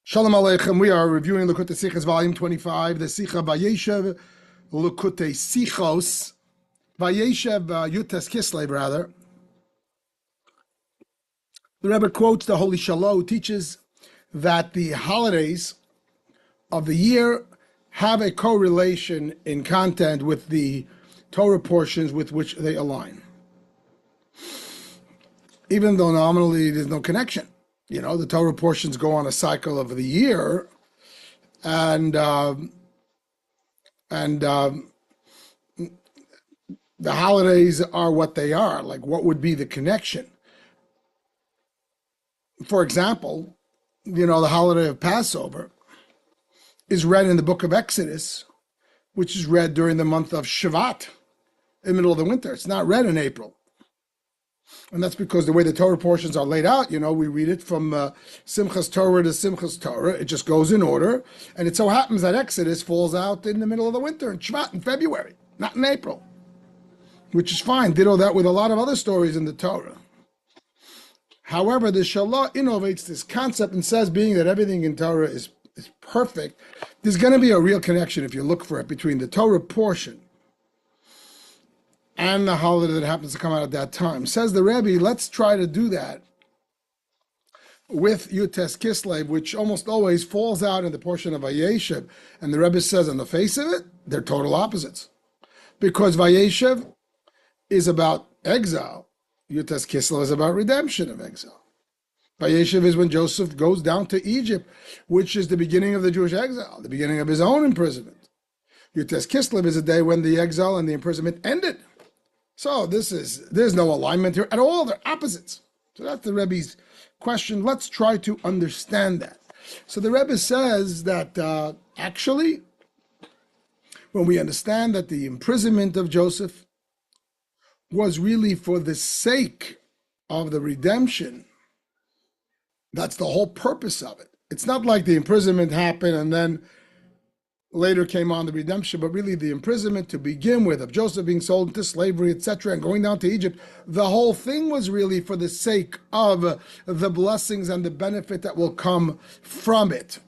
Shalom Aleichem. We are reviewing Likutei Sichos, volume 25, the Sicha Vayeshev Likutei Sichos, Vayeshev Yutes Kislev, rather. The Rabbi quotes the Holy Shalom, who teaches that the holidays of the year have a correlation in content with the Torah portions with which they align, even though nominally there's no connection. You know, the Torah portions go on a cycle of the year, and the holidays are what they are. Like, what would be the connection? For example, you know, the holiday of Passover is read in the book of Exodus, which is read during the month of Shvat, in the middle of the winter. It's not read in April. And that's because the way the Torah portions are laid out, you know, we read it from Simchas Torah to Simchas Torah. It just goes in order. And it so happens that Exodus falls out in the middle of the winter, in Shvat, in February, not in April, which is fine. Ditto that with a lot of other stories in the Torah. However, the Shalom innovates this concept and says, being that everything in Torah is perfect, there's going to be a real connection, if you look for it, between the Torah portion and the holiday that happens to come out at that time. Says the Rabbi, let's try to do that with Yutes Kislev, which almost always falls out in the portion of Vayeshev. And the Rabbi says, on the face of it, they're total opposites. Because Vayeshev is about exile. Yutes Kislev is about redemption of exile. Vayeshev is when Joseph goes down to Egypt, which is the beginning of the Jewish exile, the beginning of his own imprisonment. Yutes Kislev is a day when the exile and the imprisonment ended. So there's no alignment here at all. They're opposites. So that's the Rebbe's question. Let's try to understand that. So the Rebbe says that actually, when we understand that the imprisonment of Joseph was really for the sake of the redemption, that's the whole purpose of it. It's not like the imprisonment happened and then later came on the redemption, but really the imprisonment to begin with, of Joseph being sold into slavery, etc., and going down to Egypt, the whole thing was really for the sake of the blessings and the benefit that will come from it.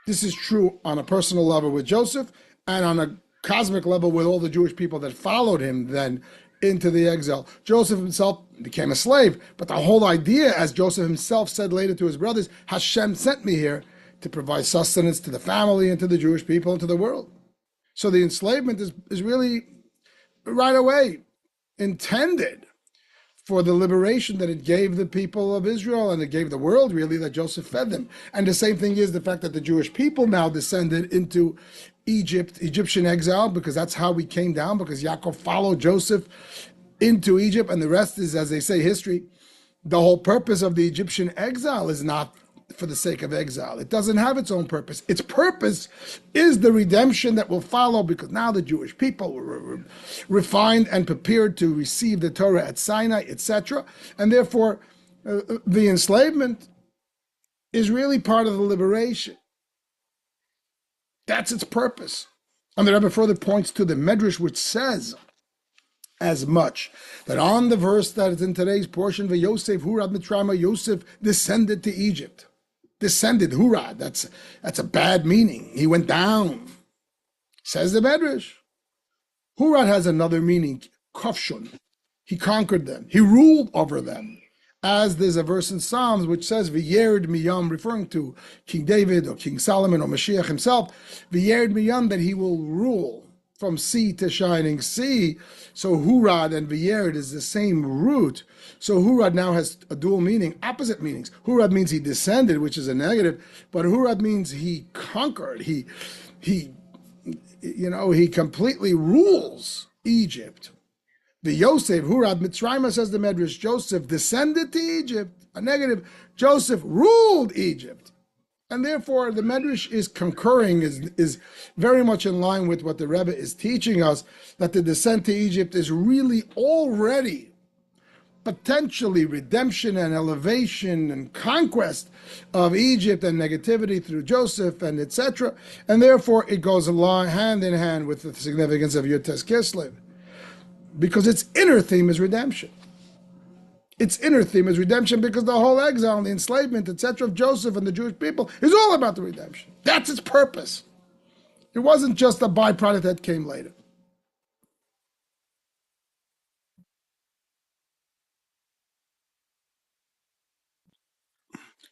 This is true on a personal level with Joseph, and on a cosmic level with all the Jewish people that followed him then into the exile. Joseph himself became a slave, but the whole idea, as Joseph himself said later to his brothers, Hashem sent me here to provide sustenance to the family and to the Jewish people and to the world. So the enslavement is really right away intended for the liberation that it gave the people of Israel, and it gave the world, really, that Joseph fed them. And the same thing is the fact that the Jewish people now descended into Egyptian exile, because that's how we came down, because Yaakov followed Joseph into Egypt, and the rest is, as they say, history. The whole purpose of the Egyptian exile is not for the sake of exile. It doesn't have its own purpose. Its purpose is the redemption that will follow, because now the Jewish people were refined and prepared to receive the Torah at Sinai, etc. And therefore, the enslavement is really part of the liberation. That's its purpose. And the Rebbe further points to the Medrash, which says as much, that on the verse that is in today's portion, Vayosef Hurad Mitzrayim, Yosef descended to Egypt. Descended, Hurad, that's a bad meaning. He went down. Says the Medrash. Hurad has another meaning, Kofshun. He conquered them. He ruled over them. As there's a verse in Psalms which says, V'yered miyam, referring to King David or King Solomon or Mashiach himself, V'yered miyam, that he will rule from sea to shining sea. So Hurad and V'yered is the same root. So Hurad now has a dual meaning, opposite meanings. Hurad means he descended, which is a negative, but Hurad means he conquered. He completely rules Egypt. The Yosef, Hurad Mitzrayim, says the Medrash, Joseph descended to Egypt, a negative. Joseph ruled Egypt. And therefore, the Medrash is concurring, is very much in line with what the Rebbe is teaching us, that the descent to Egypt is really already potentially redemption and elevation and conquest of Egypt and negativity through Joseph and etc. And therefore, it goes along hand in hand with the significance of Yutes Kislev, because its inner theme is redemption. its inner theme is redemption, because the whole exile and the enslavement, etc., of Joseph and the Jewish people is all about the redemption. That's its purpose. It wasn't just a byproduct that came later.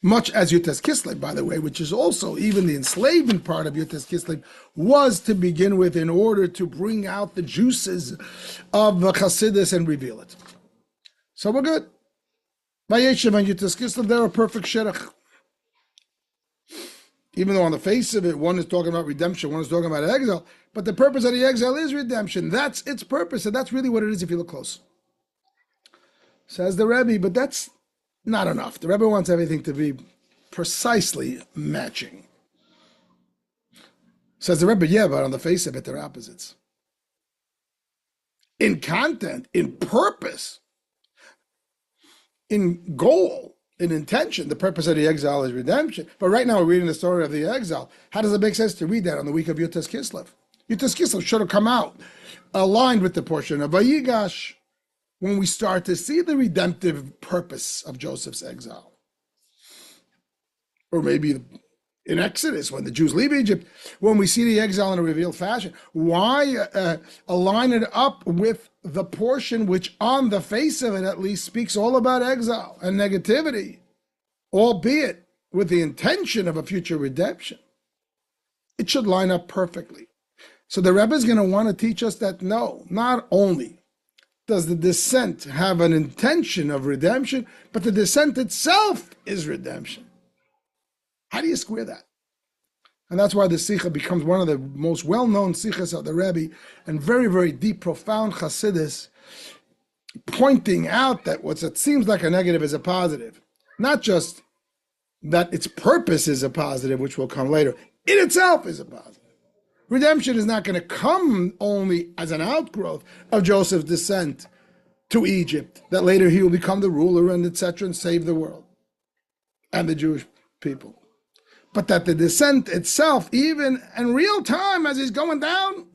Much as Yutes Kislev, by the way, which is also even the enslavement part of Yutes Kislev, was to begin with in order to bring out the juices of Chassidus and reveal it. So we're good. Vayeshev and Yutes Kislev, they're a perfect shidduch. Even though on the face of it, one is talking about redemption, one is talking about exile, but the purpose of the exile is redemption. That's its purpose, and that's really what it is if you look close. Says the Rabbi, but that's not enough. The Rebbe wants everything to be precisely matching. Says the Rebbe, yeah, but on the face of it, they're opposites. In content, in purpose, in goal, in intention, the purpose of the exile is redemption. But right now we're reading the story of the exile. How does it make sense to read that on the week of Yutes Kislev? Yutes Kislev should have come out aligned with the portion of Vayigash, when we start to see the redemptive purpose of Joseph's exile. Or maybe in Exodus, when the Jews leave Egypt, when we see the exile in a revealed fashion. Why align it up with the portion which on the face of it at least speaks all about exile and negativity, albeit with the intention of a future redemption? It should line up perfectly. So the Rebbe is going to want to teach us that no, not only does the descent have an intention of redemption, but the descent itself is redemption. How do you square that? And that's why the Sicha becomes one of the most well-known Sichas of the Rebbe, and very, very deep, profound Chassidus, pointing out that what seems like a negative is a positive. Not just that its purpose is a positive, which will come later. It itself is a positive. Redemption is not going to come only as an outgrowth of Joseph's descent to Egypt, that later he will become the ruler and etc. and save the world and the Jewish people. But that the descent itself, even in real time as he's going down,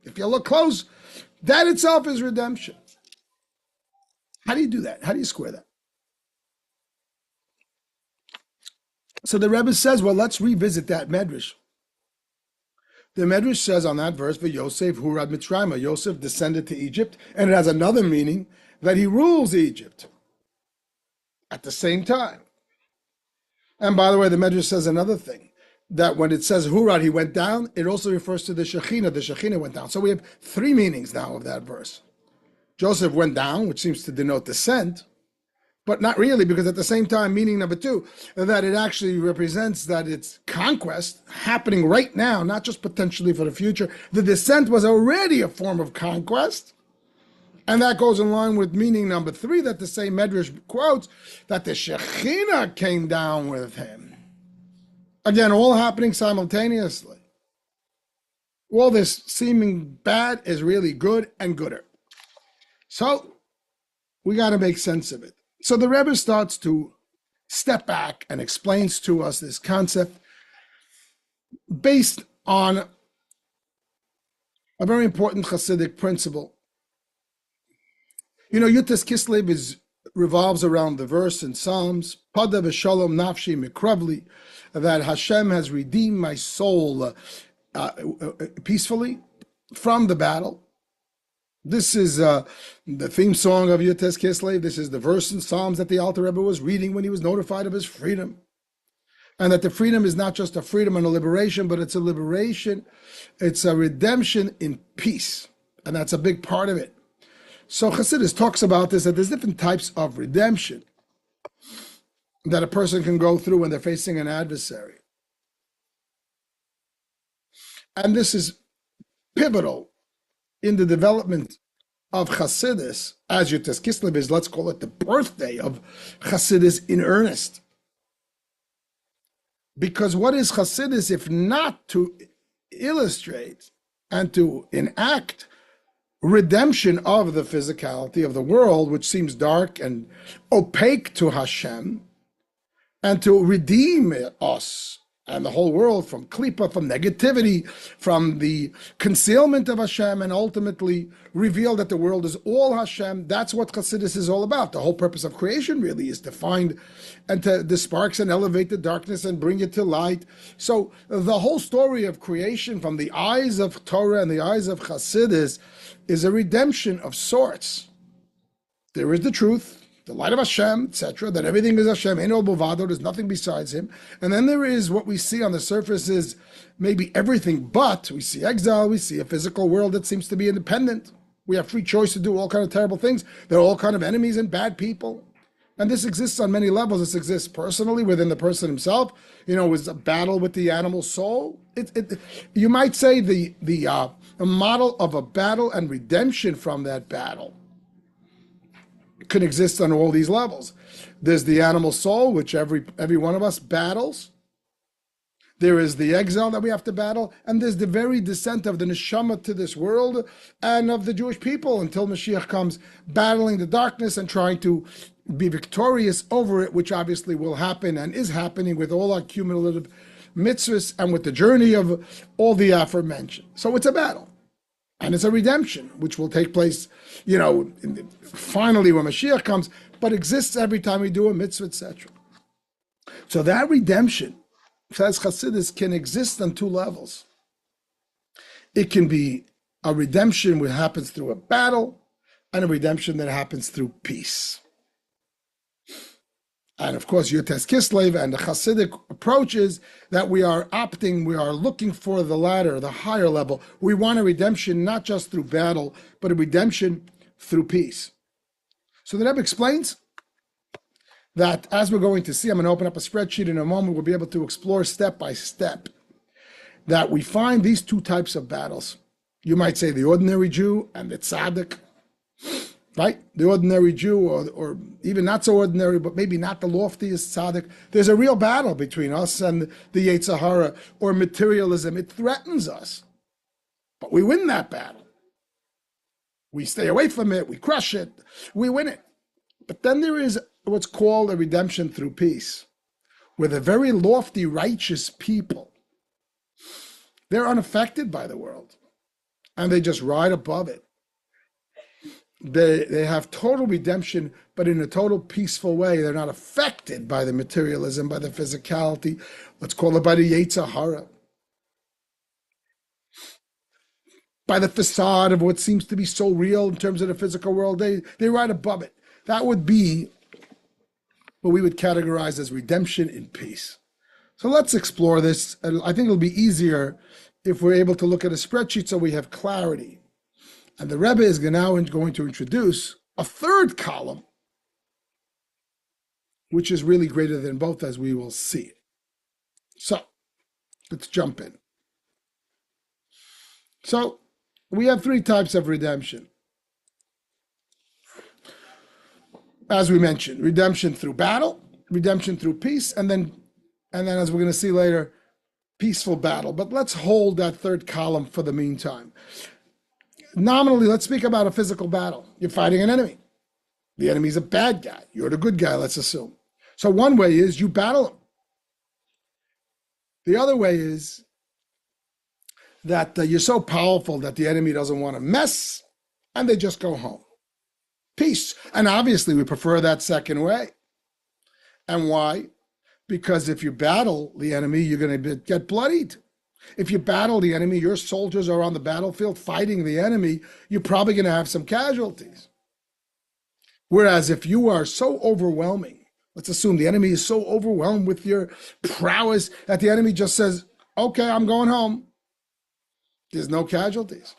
if you look close, that itself is redemption. How do you do that? How do you square that? So the Rebbe says, well, let's revisit that medrash. The Medrash says on that verse, Vayosef hurad Mitzrayim, Yosef descended to Egypt, and it has another meaning that he rules Egypt at the same time. And by the way, the Medrash says another thing, that when it says hurad, he went down, it also refers to the Shekhinah went down. So we have three meanings now of that verse. Joseph went down, which seems to denote descent, but not really, because at the same time, meaning number two, that it actually represents that it's conquest happening right now, not just potentially for the future. The descent was already a form of conquest. And that goes in line with meaning number three, that the same Medrash quotes, that the Shekhinah came down with him. Again, all happening simultaneously. All this seeming bad is really good and gooder. So we got to make sense of it. So the Rebbe starts to step back and explains to us this concept based on a very important Hasidic principle. You know, Yutes Kislev revolves around the verse in Psalms, Pada v'shalom nafshi mikravli, that Hashem has redeemed my soul peacefully from the battle. This is the theme song of Yutes Kislev. This is the verse in Psalms that the Alter Rebbe was reading when he was notified of his freedom. And that the freedom is not just a freedom and a liberation, but it's a liberation. It's a redemption in peace. And that's a big part of it. So Chassidus talks about this, that there's different types of redemption that a person can go through when they're facing an adversary. And this is pivotal in the development of Chassidus, as Yutes Kislev is, let's call it the birthday of Chassidus in earnest. Because what is Chassidus if not to illustrate and to enact redemption of the physicality of the world, which seems dark and opaque to Hashem, and to redeem us and the whole world from klipa, from negativity, from the concealment of Hashem, and ultimately reveal that the world is all Hashem. That's what Chassidus is all about. The whole purpose of creation really is to find and to disperse and elevate the darkness and bring it to light. So the whole story of creation from the eyes of Torah and the eyes of Chassidus is a redemption of sorts. There is the truth, the light of Hashem, etc., that everything is Hashem, Ein Od Milvado, there's nothing besides Him. And then there is what we see on the surface is maybe everything, but we see exile, we see a physical world that seems to be independent. We have free choice to do all kind of terrible things. There are all kind of enemies and bad people. And this exists on many levels. This exists personally within the person himself. It's a battle with the animal soul. You might say the model of a battle and redemption from that battle can exist on all these levels. There's the animal soul, which every one of us battles. There is the exile that we have to battle, and there's the very descent of the neshama to this world and of the Jewish people until Mashiach comes, battling the darkness and trying to be victorious over it, which obviously will happen and is happening with all our cumulative mitzvahs and with the journey of all the aforementioned. So it's a battle. And it's a redemption, which will take place, finally when Mashiach comes, but exists every time we do a mitzvah, etc. So that redemption, says Chassidus, can exist on two levels. It can be a redemption that happens through a battle, and a redemption that happens through peace. And of course, Yotes Kislev and the Hasidic approach is that we are looking for the latter, the higher level. We want a redemption not just through battle, but a redemption through peace. So the Rebbe explains that, as we're going to see, I'm going to open up a spreadsheet in a moment, we'll be able to explore step by step, that we find these two types of battles. You might say the ordinary Jew and the tzaddik, right? The ordinary Jew, or even not so ordinary, but maybe not the loftiest tzaddik. There's a real battle between us and the Yetzer Hara, or materialism. It threatens us. But we win that battle. We stay away from it, we crush it, we win it. But then there is what's called a redemption through peace, where the very lofty, righteous people, they're unaffected by the world, and they just ride above it. They have total redemption, but in a total peaceful way. They're not affected by the materialism, by the physicality, let's call it by the Yetzer Hara, by the facade of what seems to be so real in terms of the physical world. They ride above it. That would be what we would categorize as redemption in peace. So let's explore this. I think it'll be easier if we're able to look at a spreadsheet so we have clarity. And the Rebbe is now going to introduce a third column, which is really greater than both, as we will see. So let's jump in. So we have three types of redemption. As we mentioned, redemption through battle, redemption through peace, and then as we're going to see later, peaceful battle. But let's hold that third column for the meantime. Nominally, let's speak about a physical battle. You're fighting an enemy. The enemy's a bad guy. You're the good guy, let's assume. So one way is you battle him. The other way is that you're so powerful that the enemy doesn't want to mess, and they just go home. Peace. And obviously, we prefer that second way. And why? Because if you battle the enemy, you're going to get bloodied. If you battle the enemy, your soldiers are on the battlefield fighting the enemy, you're probably going to have some casualties. Whereas if you are so overwhelming, let's assume the enemy is so overwhelmed with your prowess that the enemy just says, okay, I'm going home. There's no casualties.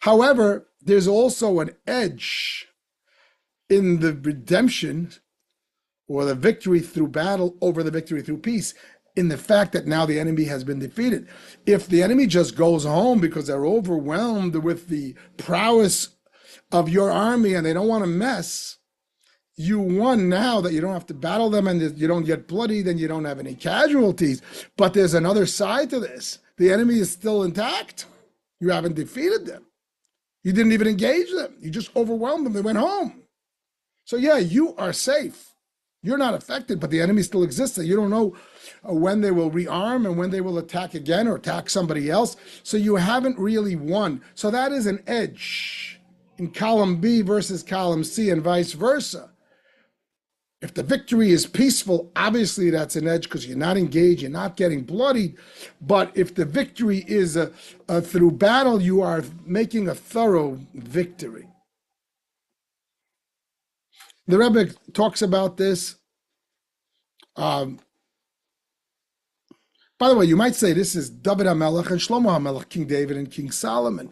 However, there's also an edge in the redemption or the victory through battle over the victory through peace, in the fact that now the enemy has been defeated. If the enemy just goes home because they're overwhelmed with the prowess of your army and they don't want to mess, you won now that you don't have to battle them and you don't get bloodied and you don't have any casualties. But there's another side to this. The enemy is still intact. You haven't defeated them. You didn't even engage them. You just overwhelmed them. They went home. So yeah, you are safe. You're not affected, but the enemy still exists. So you don't know when they will rearm and when they will attack again or attack somebody else. So you haven't really won. So that is an edge in column B versus column C and vice versa. If the victory is peaceful, obviously that's an edge because you're not engaged, you're not getting bloodied. But if the victory is through battle, you are making a thorough victory. The Rebbe talks about this. By the way, you might say this is David HaMelech and Shlomo HaMelech, King David and King Solomon.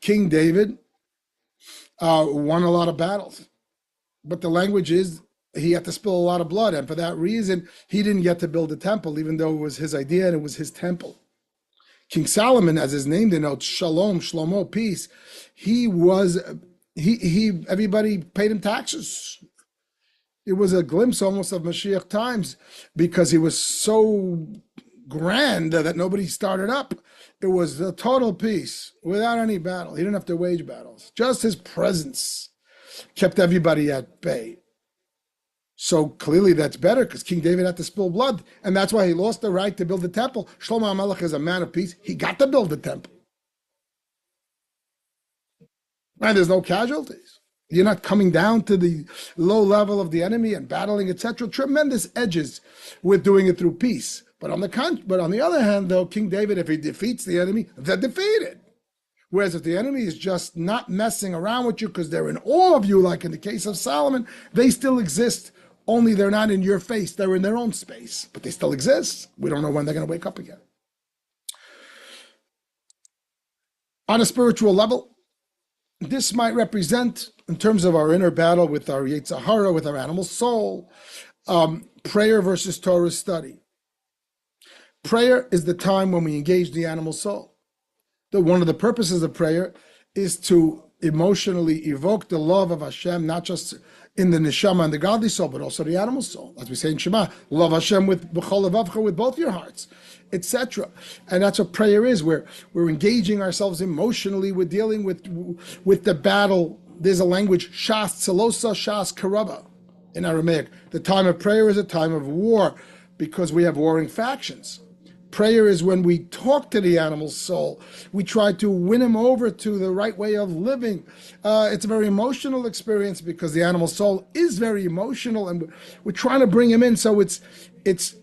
King David won a lot of battles, but the language is he had to spill a lot of blood, and for that reason, he didn't get to build a temple, even though it was his idea and it was his temple. King Solomon, as his name denotes, Shalom, Shlomo, peace, everybody paid him taxes. It was a glimpse almost of Mashiach times because he was so grand that nobody started up. It was a total peace without any battle. He didn't have to wage battles. Just his presence kept everybody at bay. So clearly that's better because King David had to spill blood, and that's why he lost the right to build the temple. Shlomo HaMelech is a man of peace. He got to build the temple. And there's no casualties. You're not coming down to the low level of the enemy and battling, etc. Tremendous edges with doing it through peace. But on the other hand, though, King David, if he defeats the enemy, they're defeated. Whereas if the enemy is just not messing around with you because they're in awe of you, like in the case of Solomon, they still exist. Only they're not in your face. They're in their own space, but they still exist. We don't know when they're going to wake up again. On a spiritual level, this might represent, in terms of our inner battle with our Yetzer Hara, with our animal soul, prayer versus Torah study. Prayer is the time when we engage the animal soul. One of the purposes of prayer is to emotionally evoke the love of Hashem, not just in the neshama and the godly soul, but also the animal soul. As we say in Shema, love Hashem with b'chol levavcha, with both your hearts, etc. And that's what prayer is. We're engaging ourselves emotionally. We're dealing with the battle. There's a language, shas tzelosa, shas karaba, in Aramaic. The time of prayer is a time of war because we have warring factions. Prayer is when we talk to the animal soul. We try to win him over to the right way of living. It's a very emotional experience because the animal soul is very emotional, and we're trying to bring him in. So it's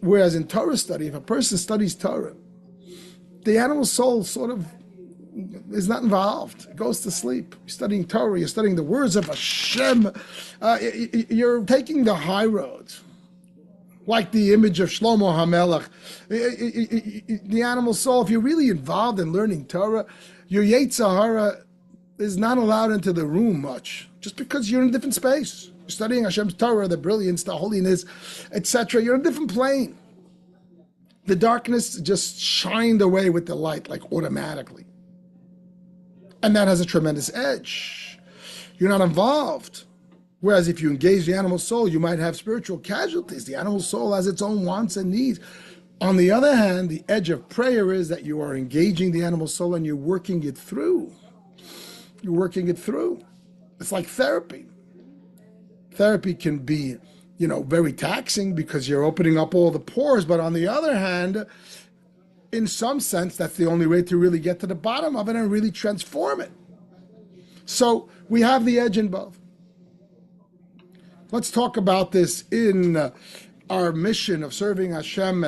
whereas in Torah study, if a person studies Torah, the animal soul sort of is not involved. It goes to sleep. You're studying Torah. You're studying the words of Hashem. You're taking the high road. Like the image of Shlomo HaMelech. The animal soul, if you're really involved in learning Torah, your Yetzer Hara is not allowed into the room much, just because you're in a different space. You're studying Hashem's Torah, the brilliance, the holiness, etc. You're in a different plane. The darkness just shined away with the light, like automatically. And that has a tremendous edge. You're not involved. Whereas if you engage the animal soul, you might have spiritual casualties. The animal soul has its own wants and needs. On the other hand, the edge of prayer is that you are engaging the animal soul and you're working it through. You're working it through. It's like therapy. Therapy can be, very taxing because you're opening up all the pores. But on the other hand, in some sense, that's the only way to really get to the bottom of it and really transform it. So we have the edge in both. Let's talk about this in our mission of serving Hashem.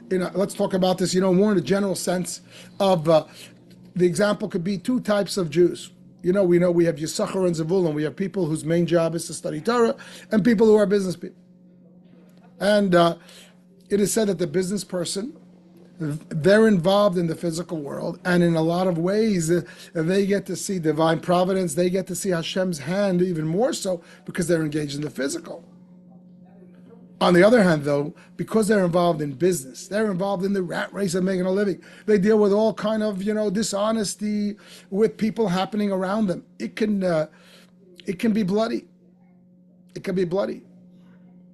Let's talk about this, more in a general sense of the example could be two types of Jews. We have Yisachar and Zevulun. We have people whose main job is to study Torah, and people who are business people. And it is said that the business person, they're involved in the physical world, and in a lot of ways, they get to see divine providence. They get to see Hashem's hand even more so because they're engaged in the physical. On the other hand, though, because they're involved in business, they're involved in the rat race of making a living. They deal with all kind of, dishonesty with people happening around them. It can be bloody. It can be bloody.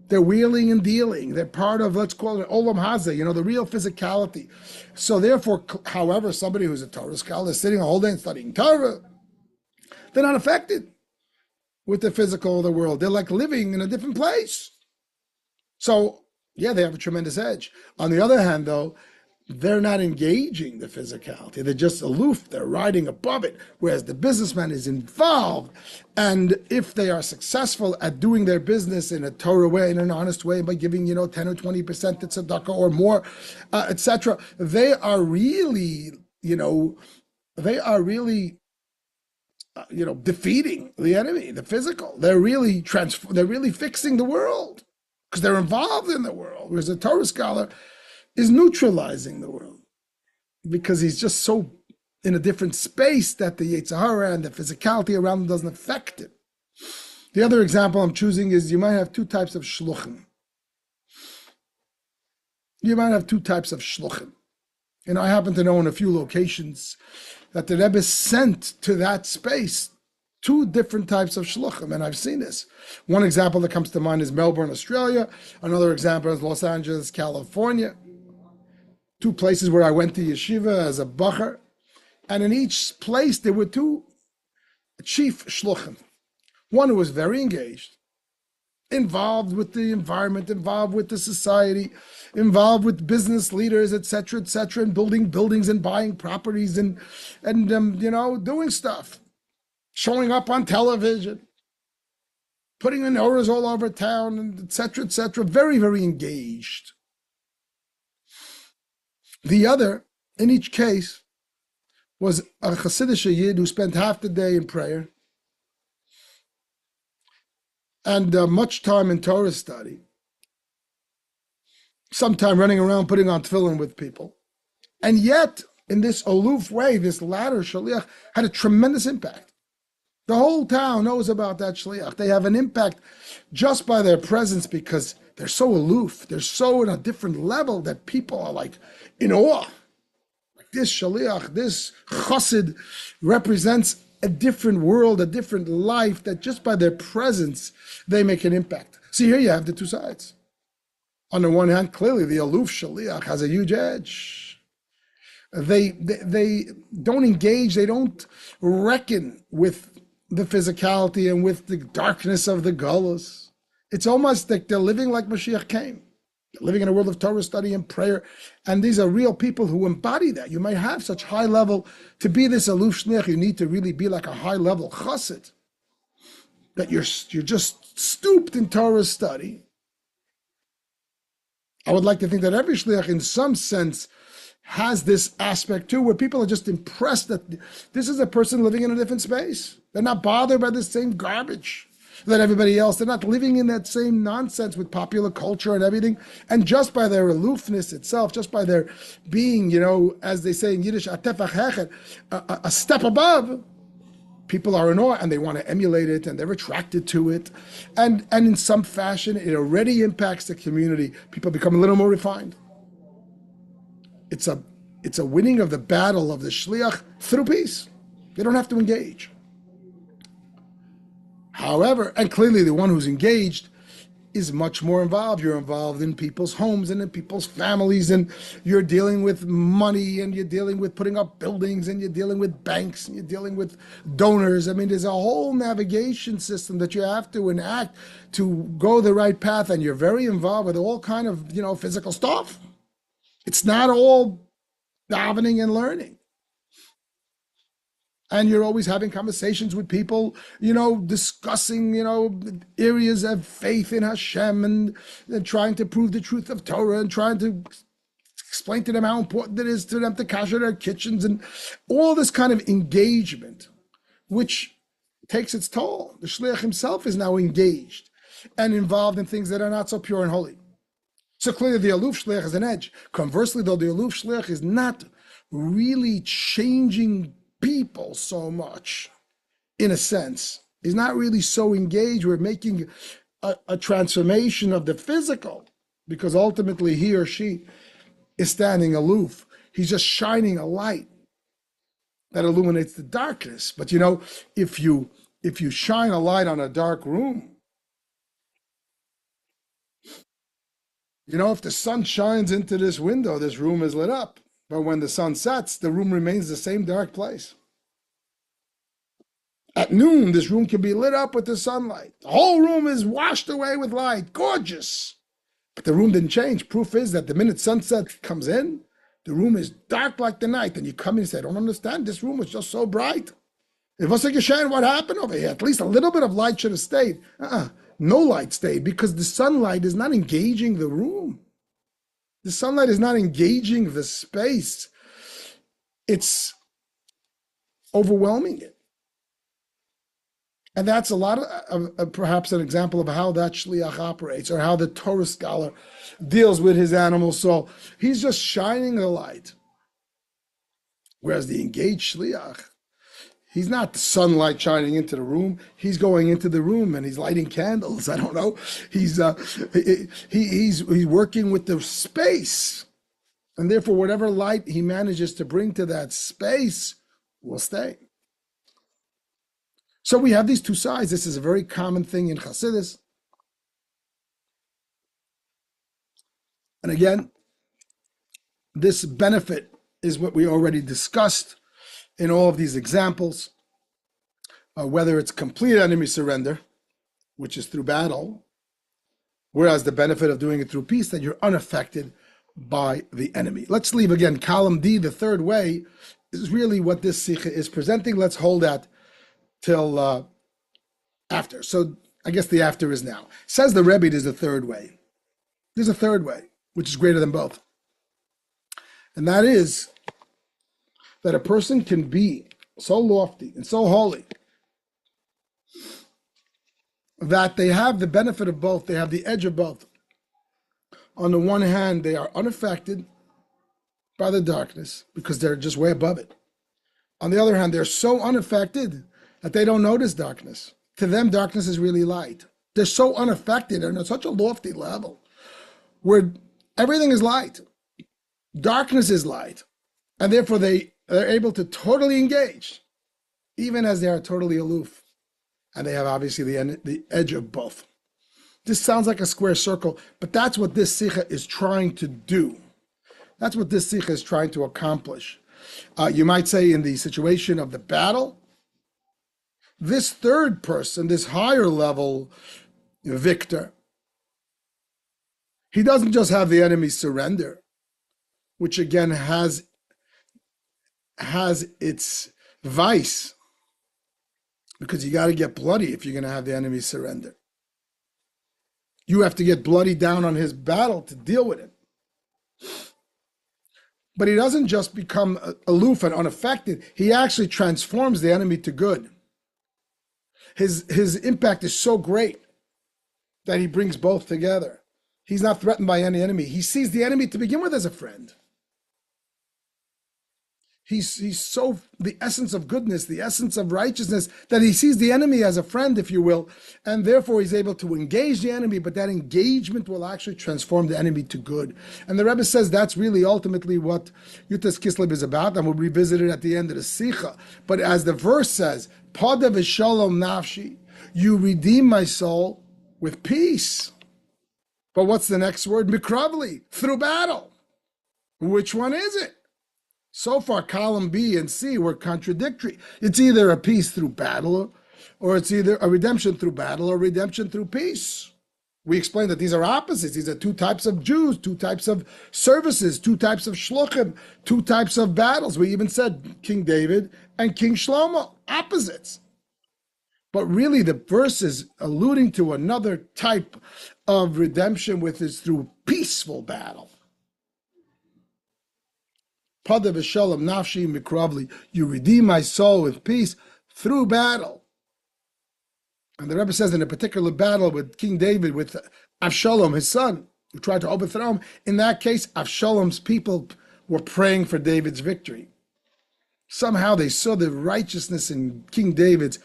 They're wheeling and dealing. They're part of, let's call it olam hazeh, the real physicality. So therefore, however, somebody who's a Torah scholar is sitting a whole day and studying Torah, they're not affected with the physical of the world. They're like living in a different place. So, yeah, they have a tremendous edge. On the other hand, though, they're not engaging the physicality. They're just aloof. They're riding above it, whereas the businessman is involved. And if they are successful at doing their business in a Torah way, in an honest way, by giving 10 or 20% to tzedakah or more, etc., they are really defeating the enemy, the physical. They're really fixing the world because they're involved in the world. Whereas a Torah scholar is neutralizing the world because he's just so in a different space that the Yetzer Hara and the physicality around him doesn't affect it. The other example I'm choosing is you might have two types of shluchim. And I happen to know in a few locations that the Rebbe sent to that space two different types of shluchim, and I've seen this. One example that comes to mind is Melbourne, Australia. Another example is Los Angeles, California. Two places where I went to yeshiva as a bacher, and in each place there were two chief shluchim. One who was very engaged, involved with the environment, involved with the society, involved with business leaders, etc., and building buildings and buying properties and doing stuff, showing up on television, putting menorahs all over town, and etc., very, very engaged. The other, in each case, was a Hasidic Yid who spent half the day in prayer and much time in Torah study, sometime running around putting on tefillin with people. And yet, in this aloof way, this latter shaliach had a tremendous impact. The whole town knows about that shliach. They have an impact just by their presence because they're so aloof. They're so in a different level that people are like in awe. Like this shaliach, this chassid represents a different world, a different life that just by their presence, they make an impact. See, here you have the two sides. On the one hand, clearly the aloof shaliach has a huge edge. They don't engage, they don't reckon with the physicality and with the darkness of the gullus. It's almost like they're living like Mashiach came. They're living in a world of Torah study and prayer. And these are real people who embody that. You might have such high level, to be this aloof shliach, you need to really be like a high level chassid. That you're just stooped in Torah study. I would like to think that every shliach in some sense has this aspect too, where people are just impressed that this is a person living in a different space. They're not bothered by the same garbage that everybody else. They're not living in that same nonsense with popular culture and everything. And just by their aloofness itself, just by their being, as they say in Yiddish, a step above, people are in awe and they want to emulate it and they're attracted to it. And in some fashion, it already impacts the community. People become a little more refined. It's a winning of the battle of the shliach through peace. They don't have to engage. However, and clearly the one who's engaged is much more involved. You're involved in people's homes and in people's families, and you're dealing with money, and you're dealing with putting up buildings, and you're dealing with banks, and you're dealing with donors. I mean, there's a whole navigation system that you have to enact to go the right path, and you're very involved with all kind of, physical stuff. It's not all davening and learning. And you're always having conversations with people, discussing, areas of faith in Hashem and trying to prove the truth of Torah and trying to explain to them how important it is to them to kasher their kitchens and all this kind of engagement, which takes its toll. The shliach himself is now engaged and involved in things that are not so pure and holy. So clearly the aloof shliach has an edge. Conversely, though, the aloof shliach is not really changing people so much, in a sense. He's not really so engaged. We're making a transformation of the physical, because ultimately he or she is standing aloof. He's just shining a light that illuminates the darkness. But if you shine a light on a dark room, if the sun shines into this window, this room is lit up. But when the sun sets, the room remains the same dark place. At noon, this room can be lit up with the sunlight. The whole room is washed away with light. Gorgeous. But the room didn't change. Proof is that the minute sunset comes in, the room is dark like the night. And you come in and say, I don't understand. This room was just so bright. It was like a shine. What happened over here? At least a little bit of light should have stayed. No light stayed because the sunlight is not engaging the room. The sunlight is not engaging the space. It's overwhelming it. And that's a lot of perhaps an example of how that shliach operates, or how the Torah scholar deals with his animal soul. He's just shining the light. Whereas the engaged shliach, he's not the sunlight shining into the room. He's going into the room and he's lighting candles. I don't know. He's working with the space. And therefore, whatever light he manages to bring to that space will stay. So we have these two sides. This is a very common thing in Chassidus. And again, this benefit is what we already discussed in all of these examples, whether it's complete enemy surrender, which is through battle, whereas the benefit of doing it through peace, that you're unaffected by the enemy. Let's leave again column D, the third way, is really what this Sicha is presenting. Let's hold that till after. So I guess the after is now. Says the Rabbi, there's a third way. There's a third way, which is greater than both. And that is that a person can be so lofty and so holy that they have the benefit of both. They have the edge of both. On the one hand, they are unaffected by the darkness because they're just way above it. On the other hand, they're so unaffected that they don't notice darkness. To them, darkness is really light. They're so unaffected and at such a lofty level where everything is light. Darkness is light. And therefore, they're able to totally engage, even as they are totally aloof. And they have obviously the edge of both. This sounds like a square circle, but that's what this Sicha is trying to do. That's what this Sicha is trying to accomplish. You might say in the situation of the battle, this third person, this higher level victor, he doesn't just have the enemy surrender, which again has its vice, because you got to get bloody if you're going to have the enemy surrender. You have to get bloody down on his battle to deal with it. But he doesn't just become aloof and unaffected. He actually transforms the enemy to good. His impact is so great that he brings both together. He's not threatened by any enemy. He sees the enemy to begin with as a friend. He's so the essence of goodness, the essence of righteousness, that he sees the enemy as a friend, if you will, and therefore he's able to engage the enemy, but that engagement will actually transform the enemy to good. And the Rebbe says that's really ultimately what Yutas Kislev is about, and we'll revisit it at the end of the Sicha. But as the verse says, Pada v'shalom nafshi, you redeem my soul with peace. But what's the next word? Mikravli, through battle. Which one is it? So far, column B and C were contradictory. It's either a peace through battle, or it's either a redemption through battle or redemption through peace. We explained that these are opposites. These are two types of Jews, two types of services, two types of shluchim, two types of battles. We even said King David and King Shlomo, opposites. But really, the verse is alluding to another type of redemption, which is through peaceful battle. Pada v'shalom nafshi mikravli, you redeem my soul with peace through battle. And the Rebbe says in a particular battle with King David, with Avshalom, his son, who tried to overthrow him, in that case, Avshalom's people were praying for David's victory. Somehow they saw the righteousness in King David's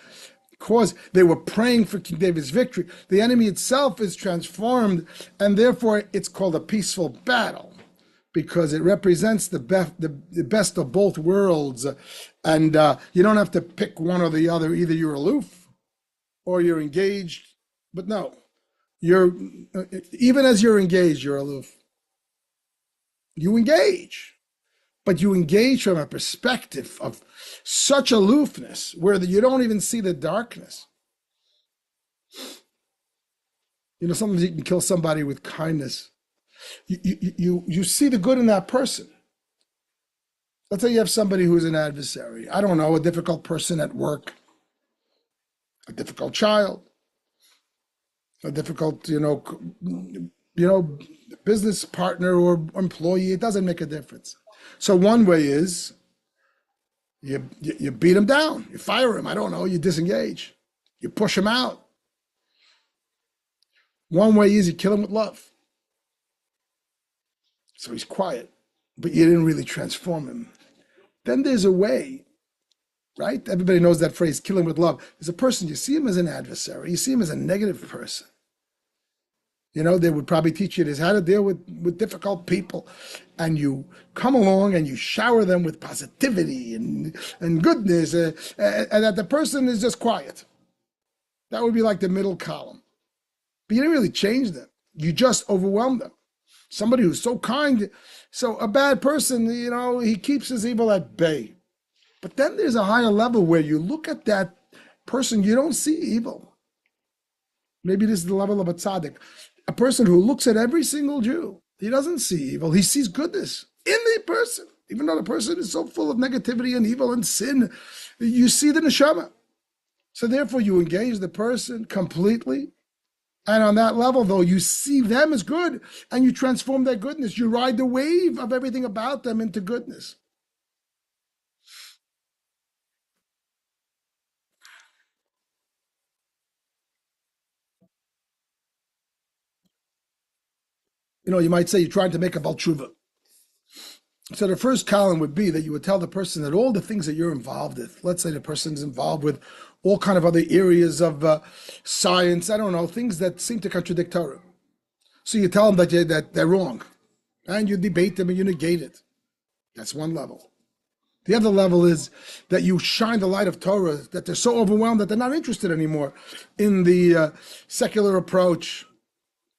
cause. They were praying for King David's victory. The enemy itself is transformed, and therefore it's called a peaceful battle, because it represents the best of both worlds. And you don't have to pick one or the other. Either you're aloof or you're engaged. But no, even as you're engaged, you're aloof. You engage, but you engage from a perspective of such aloofness where you don't even see the darkness. You know, sometimes you can kill somebody with kindness, You see the good in that person. Let's say you have somebody who's an adversary. I don't know, a difficult person at work, a difficult child, a difficult, business partner or employee. It doesn't make a difference. So one way is you beat him down, you fire him. I don't know, you disengage, you push him out. One way is you kill him with love. So he's quiet, but you didn't really transform him. Then there's a way, right? Everybody knows that phrase, kill him with love. There's a person, you see him as an adversary, you see him as a negative person. They would probably teach you this, how to deal with difficult people. And you come along and you shower them with positivity and goodness, and that the person is just quiet. That would be like the middle column. But you didn't really change them. You just overwhelmed them. Somebody who's so kind, so a bad person, he keeps his evil at bay. But then there's a higher level where you look at that person, you don't see evil. Maybe this is the level of a tzaddik. A person who looks at every single Jew, he doesn't see evil, he sees goodness in the person. Even though the person is so full of negativity and evil and sin, you see the neshama. So therefore you engage the person completely. And on that level, though, you see them as good and you transform their goodness. You ride the wave of everything about them into goodness. You might say you're trying to make a baltshuva. So the first column would be that you would tell the person that all the things that you're involved with, let's say the person's involved with all kind of other areas of science, I don't know, things that seem to contradict Torah. So you tell them that they're wrong, and you debate them and you negate it. That's one level. The other level is that you shine the light of Torah, that they're so overwhelmed that they're not interested anymore in the secular approach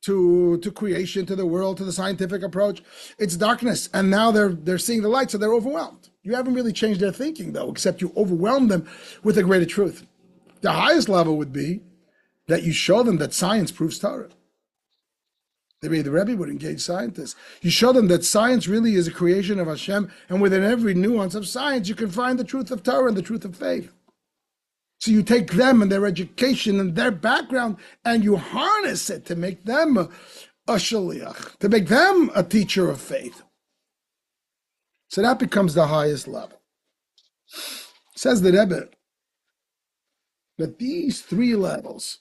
to creation, to the world, to the scientific approach. It's darkness, and now they're seeing the light, so they're overwhelmed. You haven't really changed their thinking, though, except you overwhelm them with a greater truth. The highest level would be that you show them that science proves Torah. The Rabbi would engage scientists. You show them that science really is a creation of Hashem, and within every nuance of science, you can find the truth of Torah and the truth of faith. So you take them and their education and their background, and you harness it to make them a shaliach, to make them a teacher of faith. So that becomes the highest level. Says the Rebbe that these three levels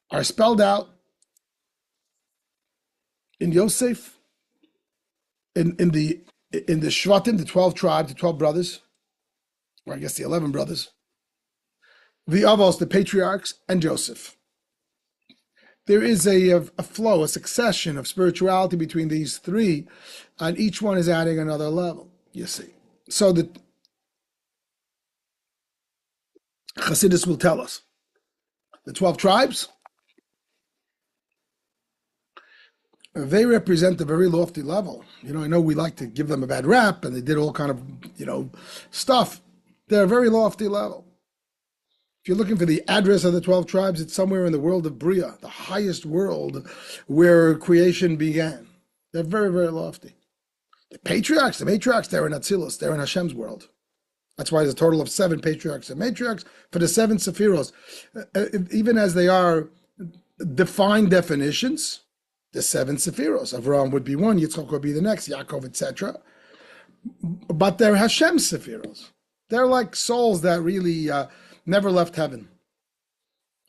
are spelled out in Yosef, in the Shvatim, the 12 tribes, the 12 brothers, or I guess the 11 brothers, the Avos, the patriarchs, and Joseph. There is a flow, a succession of spirituality between these three, and each one is adding another level, you see. So the Chassidus will tell us, the 12 tribes, they represent a very lofty level. I know we like to give them a bad rap, and they did all kind of, stuff. They're a very lofty level. If you're looking for the address of the 12 tribes, it's somewhere in the world of Bria, the highest world where creation began. They're very, very lofty. The matriarchs, they're in Atzilus, they're in Hashem's world. That's why there's a total of 7 patriarchs and matriarchs for the 7 sephiros. Even as they are defined definitions, the 7 sephiros. Avraham would be one, Yitzchak would be the next, Yaakov, etc. But they're Hashem sephiros. They're like souls that really never left heaven.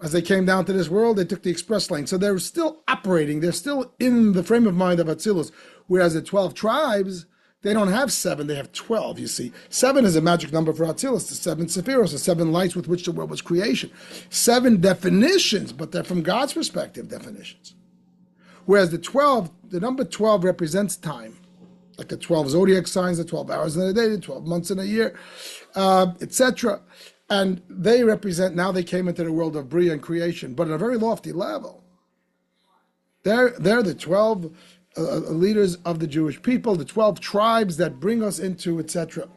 As they came down to this world, they took the express lane. So they're still operating. They're still in the frame of mind of Atzilus. Whereas the 12 tribes, they don't have 7, they have 12, you see. 7 is a magic number for Atzilus, the 7 sephiros, the 7 lights with which the world was creation. 7 definitions, but they're from God's perspective definitions. Whereas the number 12 represents time, like the 12 zodiac signs, the 12 hours in a day, the 12 months in a year, etc. And they represent, now they came into the world of Bria and creation, but at a very lofty level. They're the 12 leaders of the Jewish people, the 12 tribes that bring us into, etc.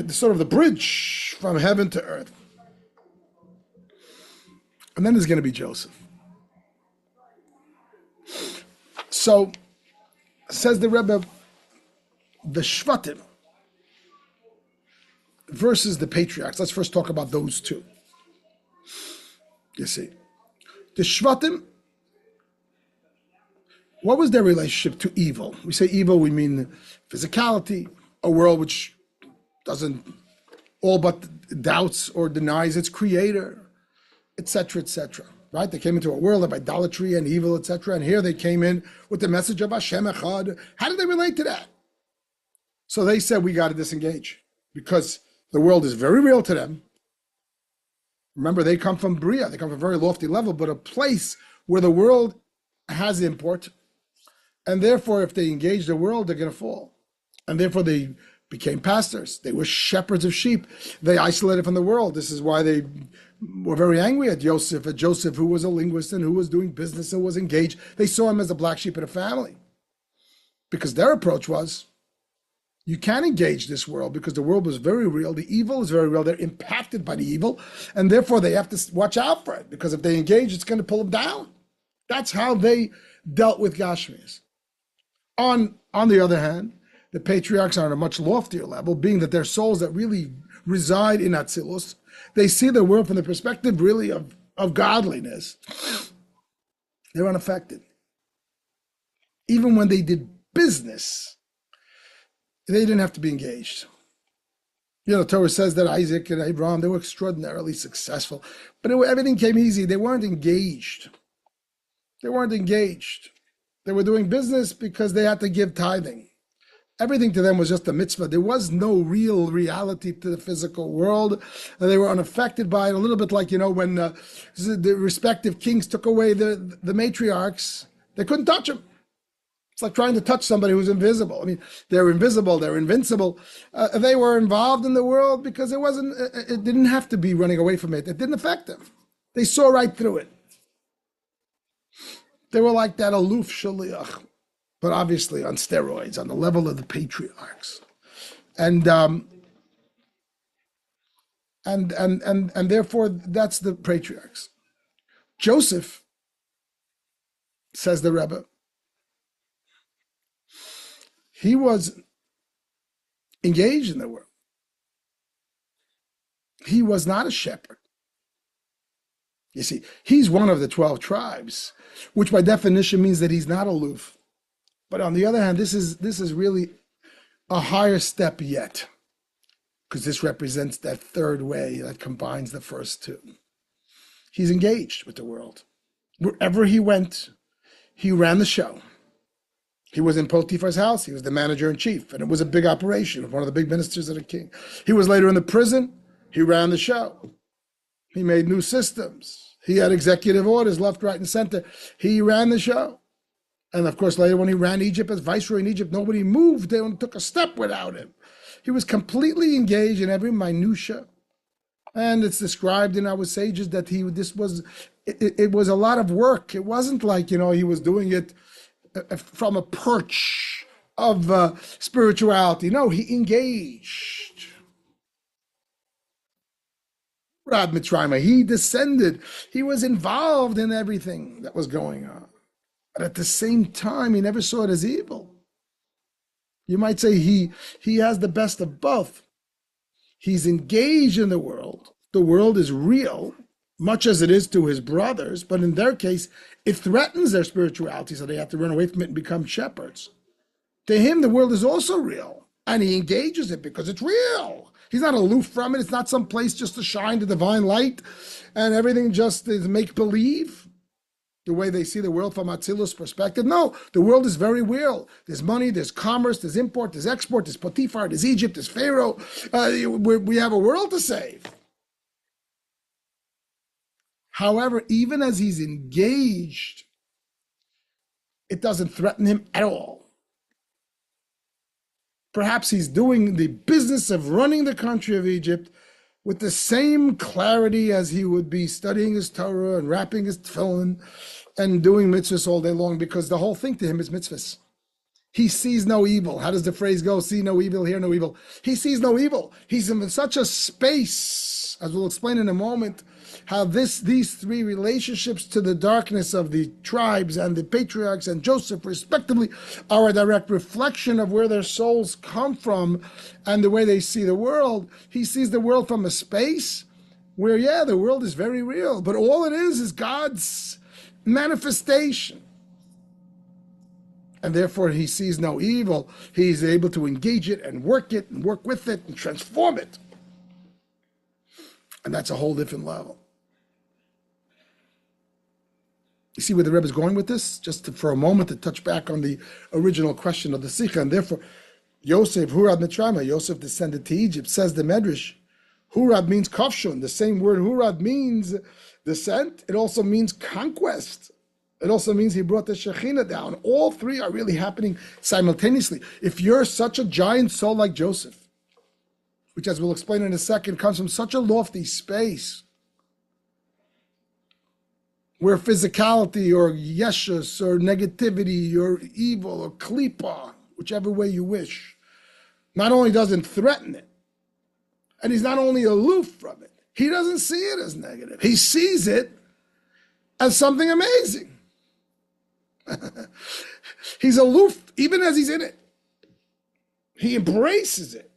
Sort of the bridge from heaven to earth. And then there's going to be Joseph. So, says the Rebbe, the Shvatim versus the patriarchs. Let's first talk about those two. You see, the Shvatim, what was their relationship to evil? We say evil, we mean physicality, a world which doesn't all but doubts or denies its creator, etc., etc. Right? They came into a world of idolatry and evil, etc. And here they came in with the message of Hashem Echad. How did they relate to that? So they said, we got to disengage because the world is very real to them. Remember, they come from Bria. They come from a very lofty level, but a place where the world has import. And therefore, if they engage the world, they're going to fall. And therefore, they became pastors. They were shepherds of sheep. They isolated from the world. This is why they were very angry at Joseph, who was a linguist and who was doing business and was engaged. They saw him as the black sheep of the family. Because their approach was, you can't engage this world because the world was very real. The evil is very real. They're impacted by the evil. And therefore, they have to watch out for it. Because if they engage, it's going to pull them down. That's how they dealt with Gashmias. On the other hand, the patriarchs are on a much loftier level, being that they're souls that really reside in Atzilus. They see the world from the perspective really of godliness. They're unaffected. Even when they did business, they didn't have to be engaged. You know, Torah says that Isaac and Abraham, they were extraordinarily successful, but everything came easy. They weren't engaged. They weren't engaged. They were doing business because they had to give tithing. Everything to them was just a mitzvah. There was no real reality to the physical world. They were unaffected by it, a little bit like, you know, when the respective kings took away the matriarchs, they couldn't touch them. It's like trying to touch somebody who's invisible. I mean, they're invisible, they're invincible. They were involved in the world because it didn't have to be running away from it. It didn't affect them. They saw right through it. They were like that aloof shaliach, but obviously on steroids, on the level of the patriarchs. And therefore, that's the patriarchs. Joseph, says the Rebbe, he was engaged in the world. He was not a shepherd. You see, he's one of the 12 tribes, which by definition means that he's not aloof. But on the other hand, this is really a higher step yet, because this represents that third way that combines the first two. He's engaged with the world. Wherever he went, he ran the show. He was in Potiphar's house. He was the manager-in-chief, and it was a big operation, one of the big ministers of the king. He was later in the prison. He ran the show. He made new systems. He had executive orders left, right, and center. He ran the show. And of course, later when he ran Egypt as viceroy in Egypt, nobody moved. They took a step without him. He was completely engaged in every minutia. And it's described in our sages that it was a lot of work. It wasn't like, you know, he was doing it from a perch of spirituality. No, he engaged. Rab Mitzrayim, he descended. He was involved in everything that was going on. But at the same time, he never saw it as evil. You might say he has the best of both. He's engaged in the world. The world is real, much as it is to his brothers, but in their case, it threatens their spirituality, so they have to run away from it and become shepherds. To him, the world is also real, and he engages it because it's real. He's not aloof from it. It's not some place just to shine the divine light, and everything just is make-believe, the way they see the world from Atzilus' perspective. No, the world is very real. There's money, there's commerce, there's import, there's export, there's Potiphar, there's Egypt, there's Pharaoh. We have a world to save. However, even as he's engaged, it doesn't threaten him at all. Perhaps he's doing the business of running the country of Egypt with the same clarity as he would be studying his Torah and wrapping his tefillin and doing mitzvahs all day long, because the whole thing to him is mitzvahs. He sees no evil. How does the phrase go? See no evil, hear no evil. He sees no evil. He's in such a space, as we'll explain in a moment, how these three relationships to the darkness of the tribes and the patriarchs and Joseph, respectively, are a direct reflection of where their souls come from and the way they see the world. He sees the world from a space where, yeah, the world is very real, but all it is God's manifestation. And therefore he sees no evil. He's able to engage it and work with it and transform it. And that's a whole different level. You see where the Rebbe is going with this? For a moment to touch back on the original question of the Sicha. And therefore, Yosef, Hurad Mitzrayim, Yosef descended to Egypt, says the Medrash. Hurad means kafshon. The same word Hurad means descent. It also means conquest. It also means he brought the Shekhinah down. All three are really happening simultaneously. If you're such a giant soul like Joseph, which, as we'll explain in a second, comes from such a lofty space, where physicality or yeshus or negativity or evil or klipa, whichever way you wish, not only doesn't threaten it, and he's not only aloof from it, he doesn't see it as negative. He sees it as something amazing. He's aloof even as he's in it. He embraces it.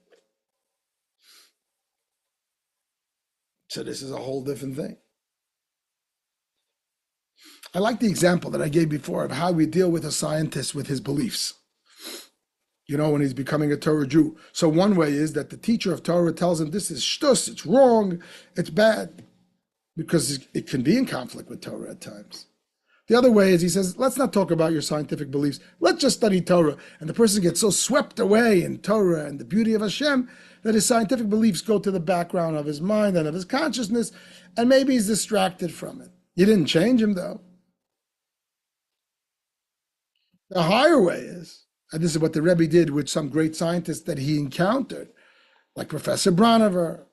So this is a whole different thing. I like the example that I gave before of how we deal with a scientist with his beliefs. You know, when he's becoming a Torah Jew. So one way is that the teacher of Torah tells him this is shtus, it's wrong, it's bad, because it can be in conflict with Torah at times. The other way is he says, let's not talk about your scientific beliefs. Let's just study Torah. And the person gets so swept away in Torah and the beauty of Hashem that his scientific beliefs go to the background of his mind and of his consciousness, and maybe he's distracted from it. You didn't change him, though. The higher way is, and this is what the Rebbe did with some great scientists that he encountered, like Professor Branover,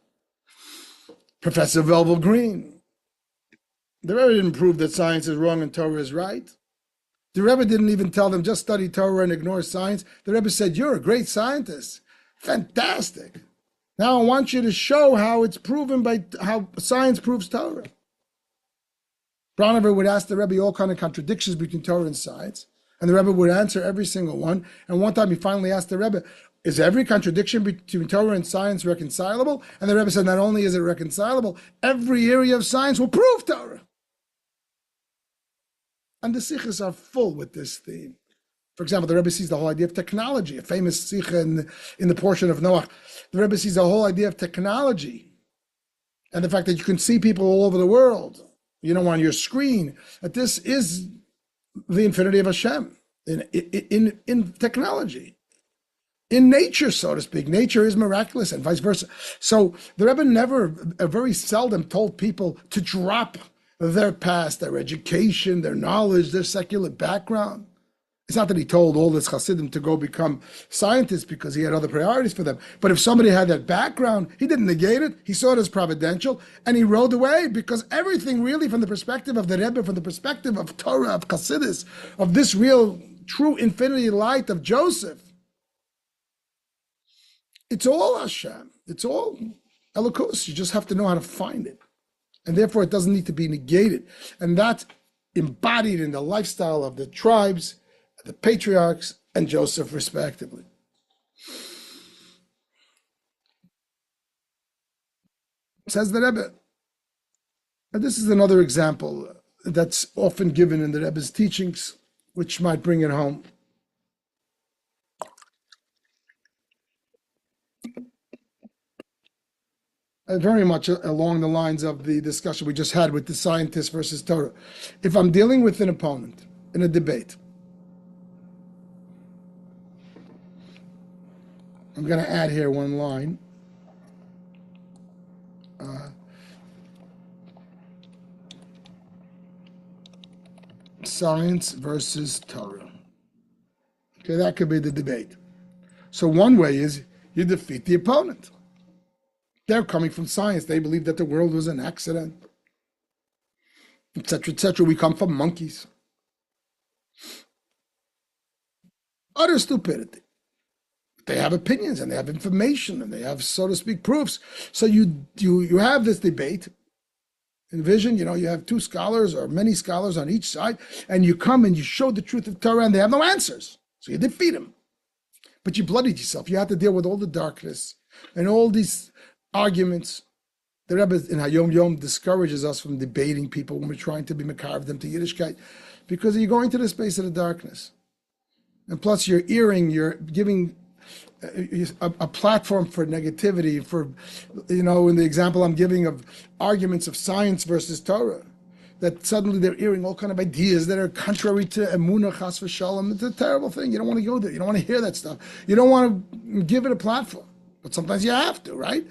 Professor Velvel Green. The Rebbe didn't prove that science is wrong and Torah is right. The Rebbe didn't even tell them just study Torah and ignore science. The Rebbe said, you're a great scientist. Fantastic. Now I want you to show how it's proven by how science proves Torah. Branover would ask the Rebbe all kind of contradictions between Torah and science, and the Rebbe would answer every single one. And one time he finally asked the Rebbe, is every contradiction between Torah and science reconcilable? And the Rebbe said, not only is it reconcilable, every area of science will prove Torah. And the Sichas are full with this theme. For example, the Rebbe sees the whole idea of technology, a famous Sicha in the portion of Noach. The Rebbe sees the whole idea of technology and the fact that you can see people all over the world, you know, on your screen, that this is the infinity of Hashem in technology. In nature, so to speak. Nature is miraculous and vice versa. So the Rebbe never, very seldom told people to drop their past, their education, their knowledge, their secular background. It's not that he told all this Hasidim to go become scientists because he had other priorities for them. But if somebody had that background, he didn't negate it. He saw it as providential, and he rode away, because everything really from the perspective of the Rebbe, from the perspective of Torah, of Chassidus, of this real, true infinity light of Joseph, it's all Hashem. It's all Elokus. You just have to know how to find it. And therefore, it doesn't need to be negated. And that's embodied in the lifestyle of the tribes, the patriarchs, and Joseph, respectively. Says the Rebbe. And this is another example that's often given in the Rebbe's teachings, which might bring it home. Very much along the lines of the discussion we just had with the scientist versus Torah. If I'm dealing with an opponent in a debate, I'm going to add here one line. Science versus Torah. Okay, that could be the debate. So one way is you defeat the opponent. They're coming from science. They believe that the world was an accident, etc., etc. We come from monkeys. Utter stupidity. They have opinions and they have information and they have, so to speak, proofs. So you have this debate, Envision, you have two scholars or many scholars on each side, and you come and you show the truth of Torah, and they have no answers. So you defeat them. But you bloodied yourself. You had to deal with all the darkness and all these arguments. The Rebbe in Hayom Yom discourages us from debating people when we're trying to be mekarev them to Yiddishkeit, because you're going to the space of the darkness. And plus you're giving a platform for negativity, for, in the example I'm giving of arguments of science versus Torah, that suddenly they're hearing all kind of ideas that are contrary to emunah, chas v'shalom. It's a terrible thing. You don't want to go there. You don't want to hear that stuff. You don't want to give it a platform. But sometimes you have to, right?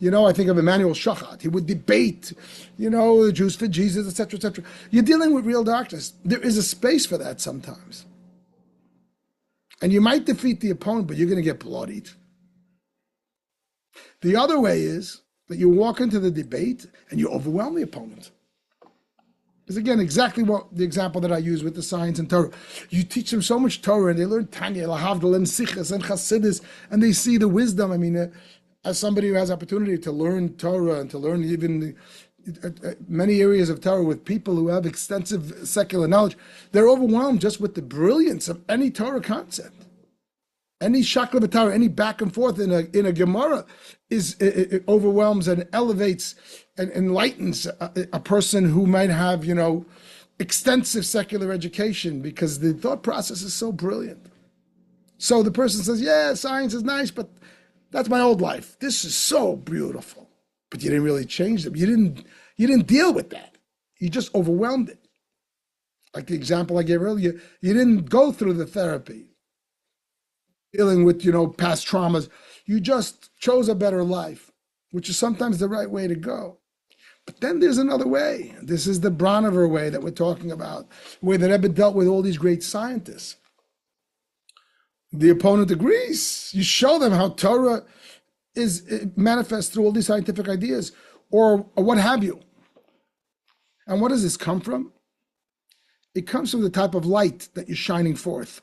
I think of Emmanuel Shachat. He would debate, the Jews for Jesus, etc., etc. You're dealing with real darkness. There is a space for that sometimes. And you might defeat the opponent, but you're going to get bloodied. The other way is that you walk into the debate and you overwhelm the opponent. Because again, exactly what the example that I use with the science and Torah. You teach them so much Torah, and they learn Tanya, Lahavdil, and Sichas, and Chasidis, and they see the wisdom. I mean, as somebody who has opportunity to learn Torah and to learn even many areas of Torah with people who have extensive secular knowledge, they're overwhelmed just with the brilliance of any Torah concept. Any shakla b'Torah, any back and forth in a Gemara it overwhelms and elevates and enlightens a person who might have, extensive secular education, because the thought process is so brilliant. So the person says, yeah, science is nice, but that's my old life. This is so beautiful. But you didn't really change them. You didn't deal with that. You just overwhelmed it. Like the example I gave earlier, you didn't go through the therapy dealing with, past traumas. You just chose a better life, which is sometimes the right way to go. But then there's another way. This is the Branover way that we're talking about, where the Rebbe dealt with all these great scientists. The opponent agrees. You show them how Torah it manifests through all these scientific ideas, or what have you. And what does this come from? It comes from the type of light that you're shining forth.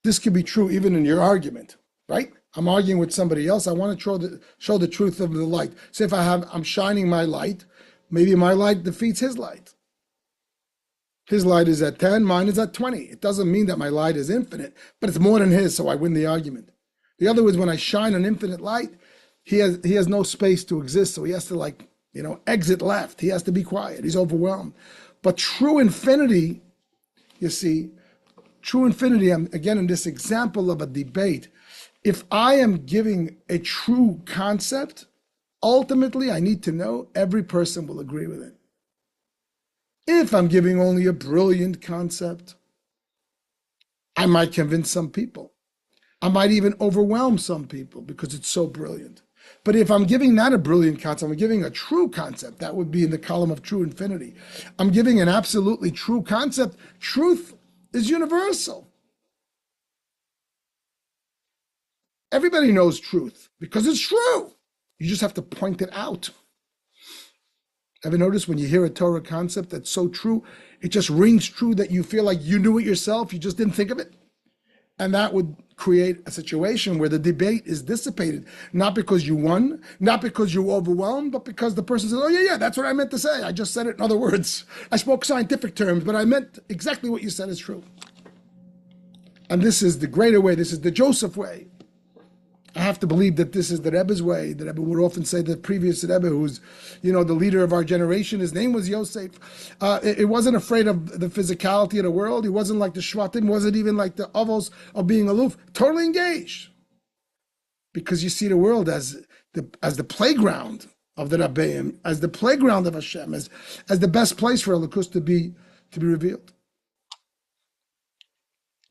This could be true even in your argument, right? I'm arguing with somebody else. I want to show the truth of the light. So if I'm shining my light, maybe my light defeats his light. His light is at 10, mine is at 20. It doesn't mean that my light is infinite, but it's more than his, so I win the argument. The other is when I shine an infinite light, he has no space to exist, so he has to exit left. He has to be quiet. He's overwhelmed. But true infinity, again, in this example of a debate, if I am giving a true concept, ultimately I need to know every person will agree with it. If I'm giving only a brilliant concept, I might convince some people. I might even overwhelm some people because it's so brilliant. But if I'm giving not a brilliant concept, I'm giving a true concept, that would be in the column of true infinity. I'm giving an absolutely true concept. Truth is universal. Everybody knows truth because it's true. You just have to point it out. Ever notice when you hear a Torah concept that's so true, it just rings true that you feel like you knew it yourself, you just didn't think of it? And that would create a situation where the debate is dissipated, not because you won, not because you were overwhelmed, but because the person says, oh yeah, that's what I meant to say. I just said it in other words. I spoke scientific terms, but I meant exactly what you said is true. And this is the greater way. This is the Joseph way. I have to believe that this is the Rebbe's way. The Rebbe would often say the previous Rebbe, who's, the leader of our generation, his name was Yosef. It wasn't afraid of the physicality of the world. He wasn't like the Shvatim, wasn't even like the Avos of being aloof. Totally engaged. Because you see the world as the playground of the Rabbeim, as the playground of Hashem, as the best place for Elokus to be revealed.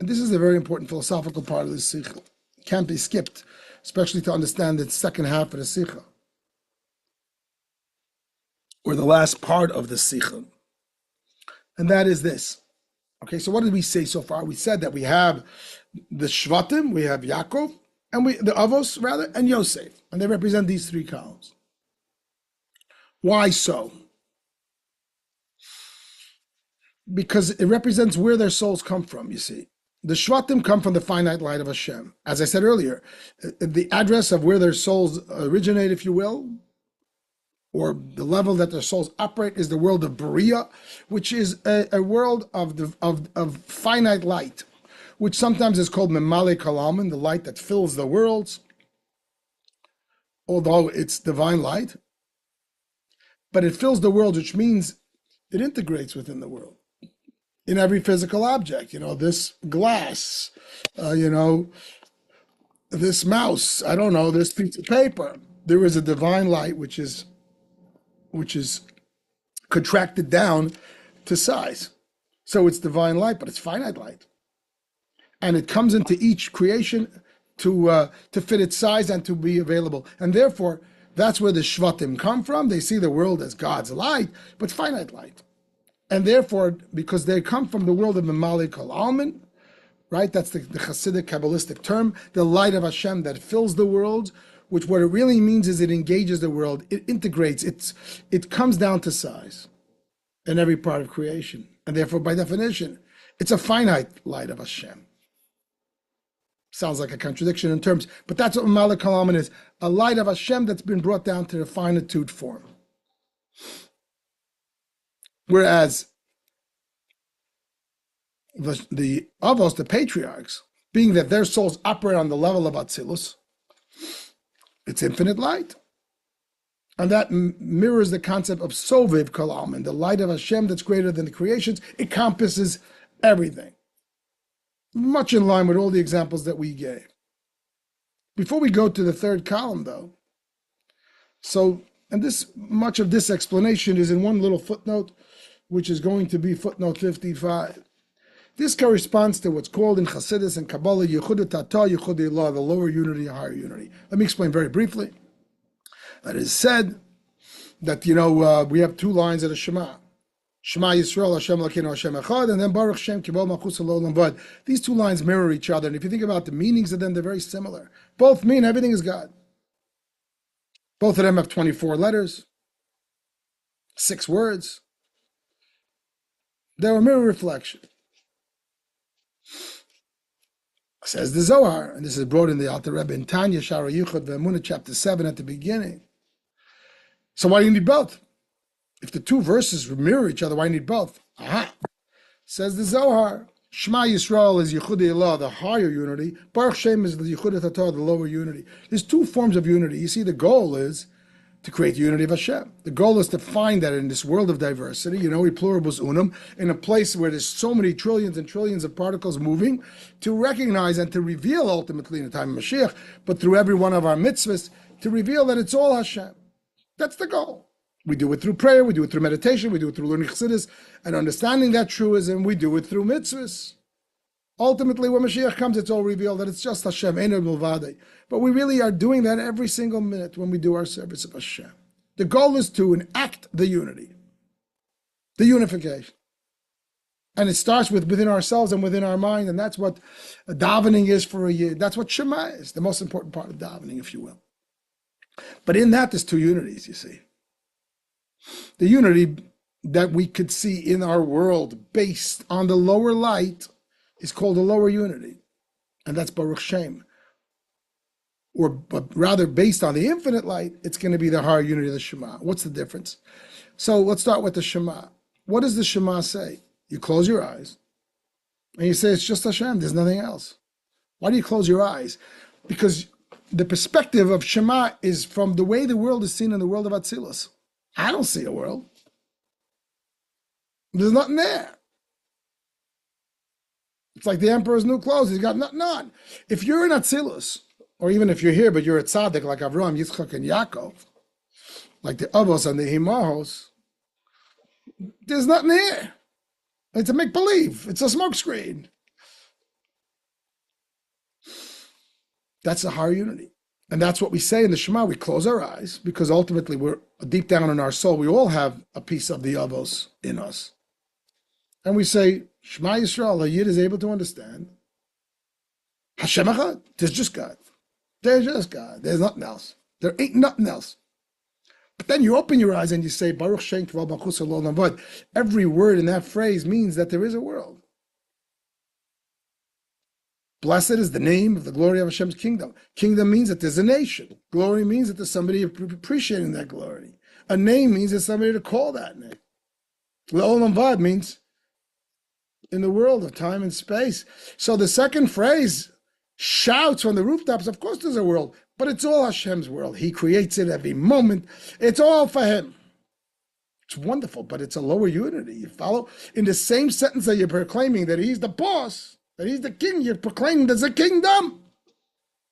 And this is a very important philosophical part of the Sicha. It can't be skipped, especially to understand the second half of the Sicha, or the last part of the Sicha. And that is this. Okay, so what did we say so far? We said that we have the Shvatim, we have Yaakov, and the Avos, rather, and Yosef. And they represent these three columns. Why so? Because it represents where their souls come from, you see. The Shvatim come from the finite light of Hashem. As I said earlier, the address of where their souls originate, if you will, or the level that their souls operate, is the world of Beria, which is a world of finite light, which sometimes is called Memale Kalaman, the light that fills the worlds, although it's divine light. But it fills the world, which means it integrates within the world. In every physical object, this glass, this mouse, I don't know, this piece of paper. There is a divine light which is contracted down to size. So it's divine light, but it's finite light. And it comes into each creation to fit its size and to be available. And therefore, that's where the Shvatim come from. They see the world as God's light, but finite light. And therefore, because they come from the world of Memale Kol Almin, right? That's the Hasidic Kabbalistic term, the light of Hashem that fills the world, which what it really means is it engages the world, it integrates, it comes down to size in every part of creation. And therefore, by definition, it's a finite light of Hashem. Sounds like a contradiction in terms, but that's what Memale Kol Almin is, a light of Hashem that's been brought down to the finitude form. Whereas the Avos, the patriarchs, being that their souls operate on the level of Atzilus, it's infinite light. And that mirrors the concept of Soviv Kol Almin, the light of Hashem that's greater than the creations. It encompasses everything. Much in line with all the examples that we gave. Before we go to the third column, though, much of this explanation is in one little footnote, which is going to be footnote 55. This corresponds to what's called in Chassidus and Kabbalah, Yichud Tata, Yichud Ilah, the lower unity, higher unity. Let me explain very briefly. That is said that, we have two lines of the Shema. Shema Yisrael, Hashem Elokeinu, Hashem Echad, and then Baruch Shem Kibol Malchus Olam Vad. These two lines mirror each other, and if you think about the meanings of them, they're very similar. Both mean everything is God. Both of them have 24 letters, 6 words. They're a mirror reflection. Says the Zohar, and this is brought in the Alter Rebbe in Tanya, Shara Yichud Ve'emunah, chapter 7 at the beginning. So why do you need both? If the two verses mirror each other, why do you need both? Says the Zohar, Shema Yisrael is Yichud Ilah, the higher unity. Baruch Shem is the Yichud Tata, the lower unity. There's two forms of unity. You see, the goal is to create the unity of Hashem. The goal is to find that in this world of diversity, e pluribus unum, in a place where there's so many trillions and trillions of particles moving, to recognize and to reveal ultimately in the time of Mashiach, but through every one of our mitzvahs, to reveal that it's all Hashem. That's the goal. We do it through prayer, we do it through meditation, we do it through learning Chassidus, and understanding that truism, we do it through mitzvahs. Ultimately, when Mashiach comes, it's all revealed that it's just Hashem, Eino Milvadei. But we really are doing that every single minute when we do our service of Hashem. The goal is to enact the unity, the unification. And it starts within ourselves and within our mind, and that's what davening is for a year. That's what Shema is, the most important part of davening, if you will. But in that, there's two unities, you see. The unity that we could see in our world based on the lower light is called the lower unity, and that's Baruch Shem. But rather, based on the infinite light, it's going to be the higher unity of the Shema. What's the difference? So let's start with the Shema. What does the Shema say? You close your eyes, and you say, it's just Hashem, there's nothing else. Why do you close your eyes? Because the perspective of Shema is from the way the world is seen in the world of Atzilus. I don't see a world. There's nothing there. It's like the emperor's new clothes. He's got nothing on. If you're in Atzilus, or even if you're here, but you're a tzaddik like Avraham, Yitzchak, and Yaakov, like the Avos and the Himahos, there's nothing here. It's a make-believe. It's a smokescreen. That's the higher unity. And that's what we say in the Shema. We close our eyes because ultimately we're deep down in our soul. We all have a piece of the Avos in us. And we say, Shema Yisrael, a Yid is able to understand. Hashem Echad, there's just God. There's just God. There's nothing else. There ain't nothing else. But then you open your eyes and you say, Baruch Shem K'val Malchus Olam Vad. Every word in that phrase means that there is a world. Blessed is the name of the glory of Hashem's kingdom. Kingdom means that there's a nation. Glory means that there's somebody appreciating that glory. A name means there's somebody to call that name. Le'olam vad means in the world of time and space. So the second phrase shouts from the rooftops, of course there's a world, but it's all Hashem's world. He creates it every moment. It's all for him. It's wonderful, but it's a lower unity. You follow? In the same sentence that you're proclaiming that he's the boss, that he's the king, you're proclaiming there's a kingdom.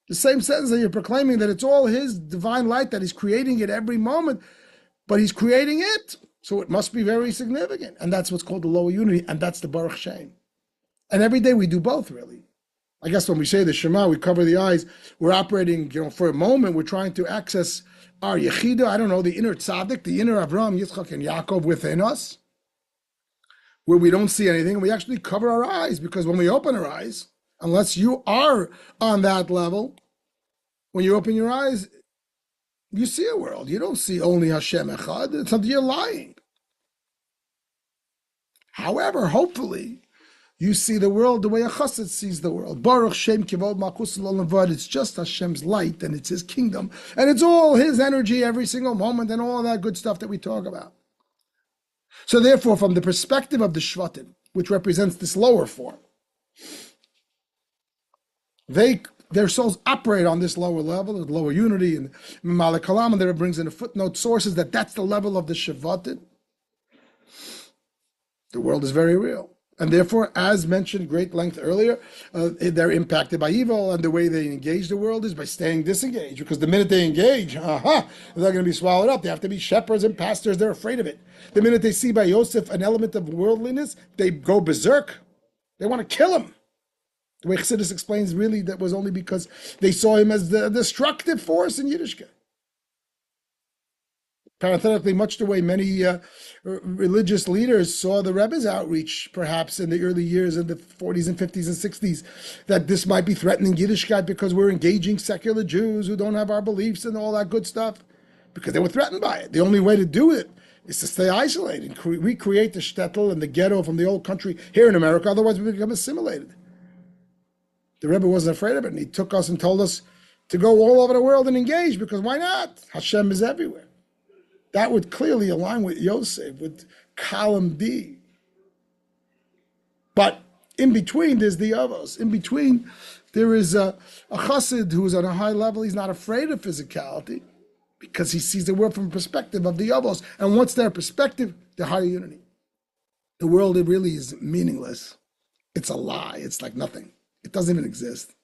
The same sentence that you're proclaiming that it's all his divine light, that he's creating it every moment, but he's creating it. So it must be very significant. And that's what's called the lower unity, and that's the Baruch Shem. And every day we do both, really. I guess when we say the Shema, we cover the eyes. We're operating, for a moment, we're trying to access our Yechida, I don't know, the inner tzaddik, the inner Avraham, Yitzchak, and Yaakov within us, where we don't see anything. We actually cover our eyes, because when we open our eyes, unless you are on that level, when you open your eyes, you see a world. You don't see only Hashem Echad. It's something you're lying. However, hopefully, you see the world the way a chassid sees the world. Baruch Shem Kivod Malchus L'Olam Vad. It's just Hashem's light, and it's his kingdom. And it's all his energy every single moment, and all that good stuff that we talk about. So therefore, from the perspective of the Shvatim, which represents this lower form, their souls operate on this lower level, the lower unity, and Malek Kalam, and there it brings in a footnote sources that's the level of the Shvatim. The world is very real. And therefore, as mentioned great length earlier, they're impacted by evil, and the way they engage the world is by staying disengaged, because the minute they engage, they're going to be swallowed up. They have to be shepherds and pastors. They're afraid of it. The minute they see by Yosef an element of worldliness, they go berserk. They want to kill him. The way Chassidus explains, really, that was only because they saw him as the destructive force in Yiddishkeit. Parenthetically, much the way many religious leaders saw the Rebbe's outreach, perhaps in the early years in the 40s and 50s and 60s, that this might be threatening Yiddishkeit because we're engaging secular Jews who don't have our beliefs and all that good stuff, because they were threatened by it. The only way to do it is to stay isolated and recreate the shtetl and the ghetto from the old country here in America, otherwise we become assimilated. The Rebbe wasn't afraid of it, and he took us and told us to go all over the world and engage, because why not? Hashem is everywhere. That would clearly align with Yosef, with column D. But in between, there's the Avos. In between, there is a chassid who is on a high level. He's not afraid of physicality, because he sees the world from a perspective of the Avos. And what's their perspective? The higher unity. The world, it really is meaningless. It's a lie. It's like nothing. It doesn't even exist.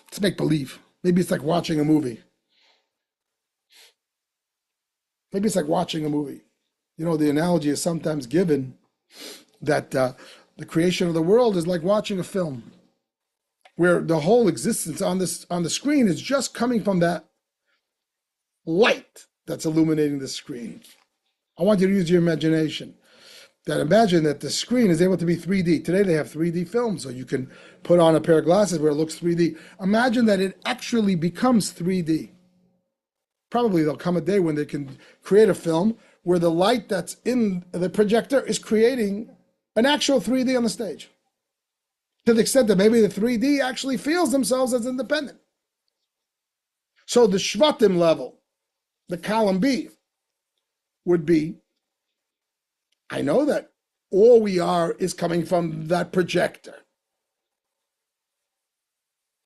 It's make-believe. Maybe it's like watching a movie. Maybe it's like watching a movie. The analogy is sometimes given that the creation of the world is like watching a film, where the whole existence on the screen is just coming from that light that's illuminating the screen. I want you to use your imagination. That imagine that the screen is able to be 3D. Today they have 3D films, so you can put on a pair of glasses where it looks 3D. Imagine that it actually becomes 3D. Probably there'll come a day when they can create a film where the light that's in the projector is creating an actual 3D on the stage. To the extent that maybe the 3D actually feels themselves as independent. So the Shvatim level, the column B, would be, I know that all we are is coming from that projector.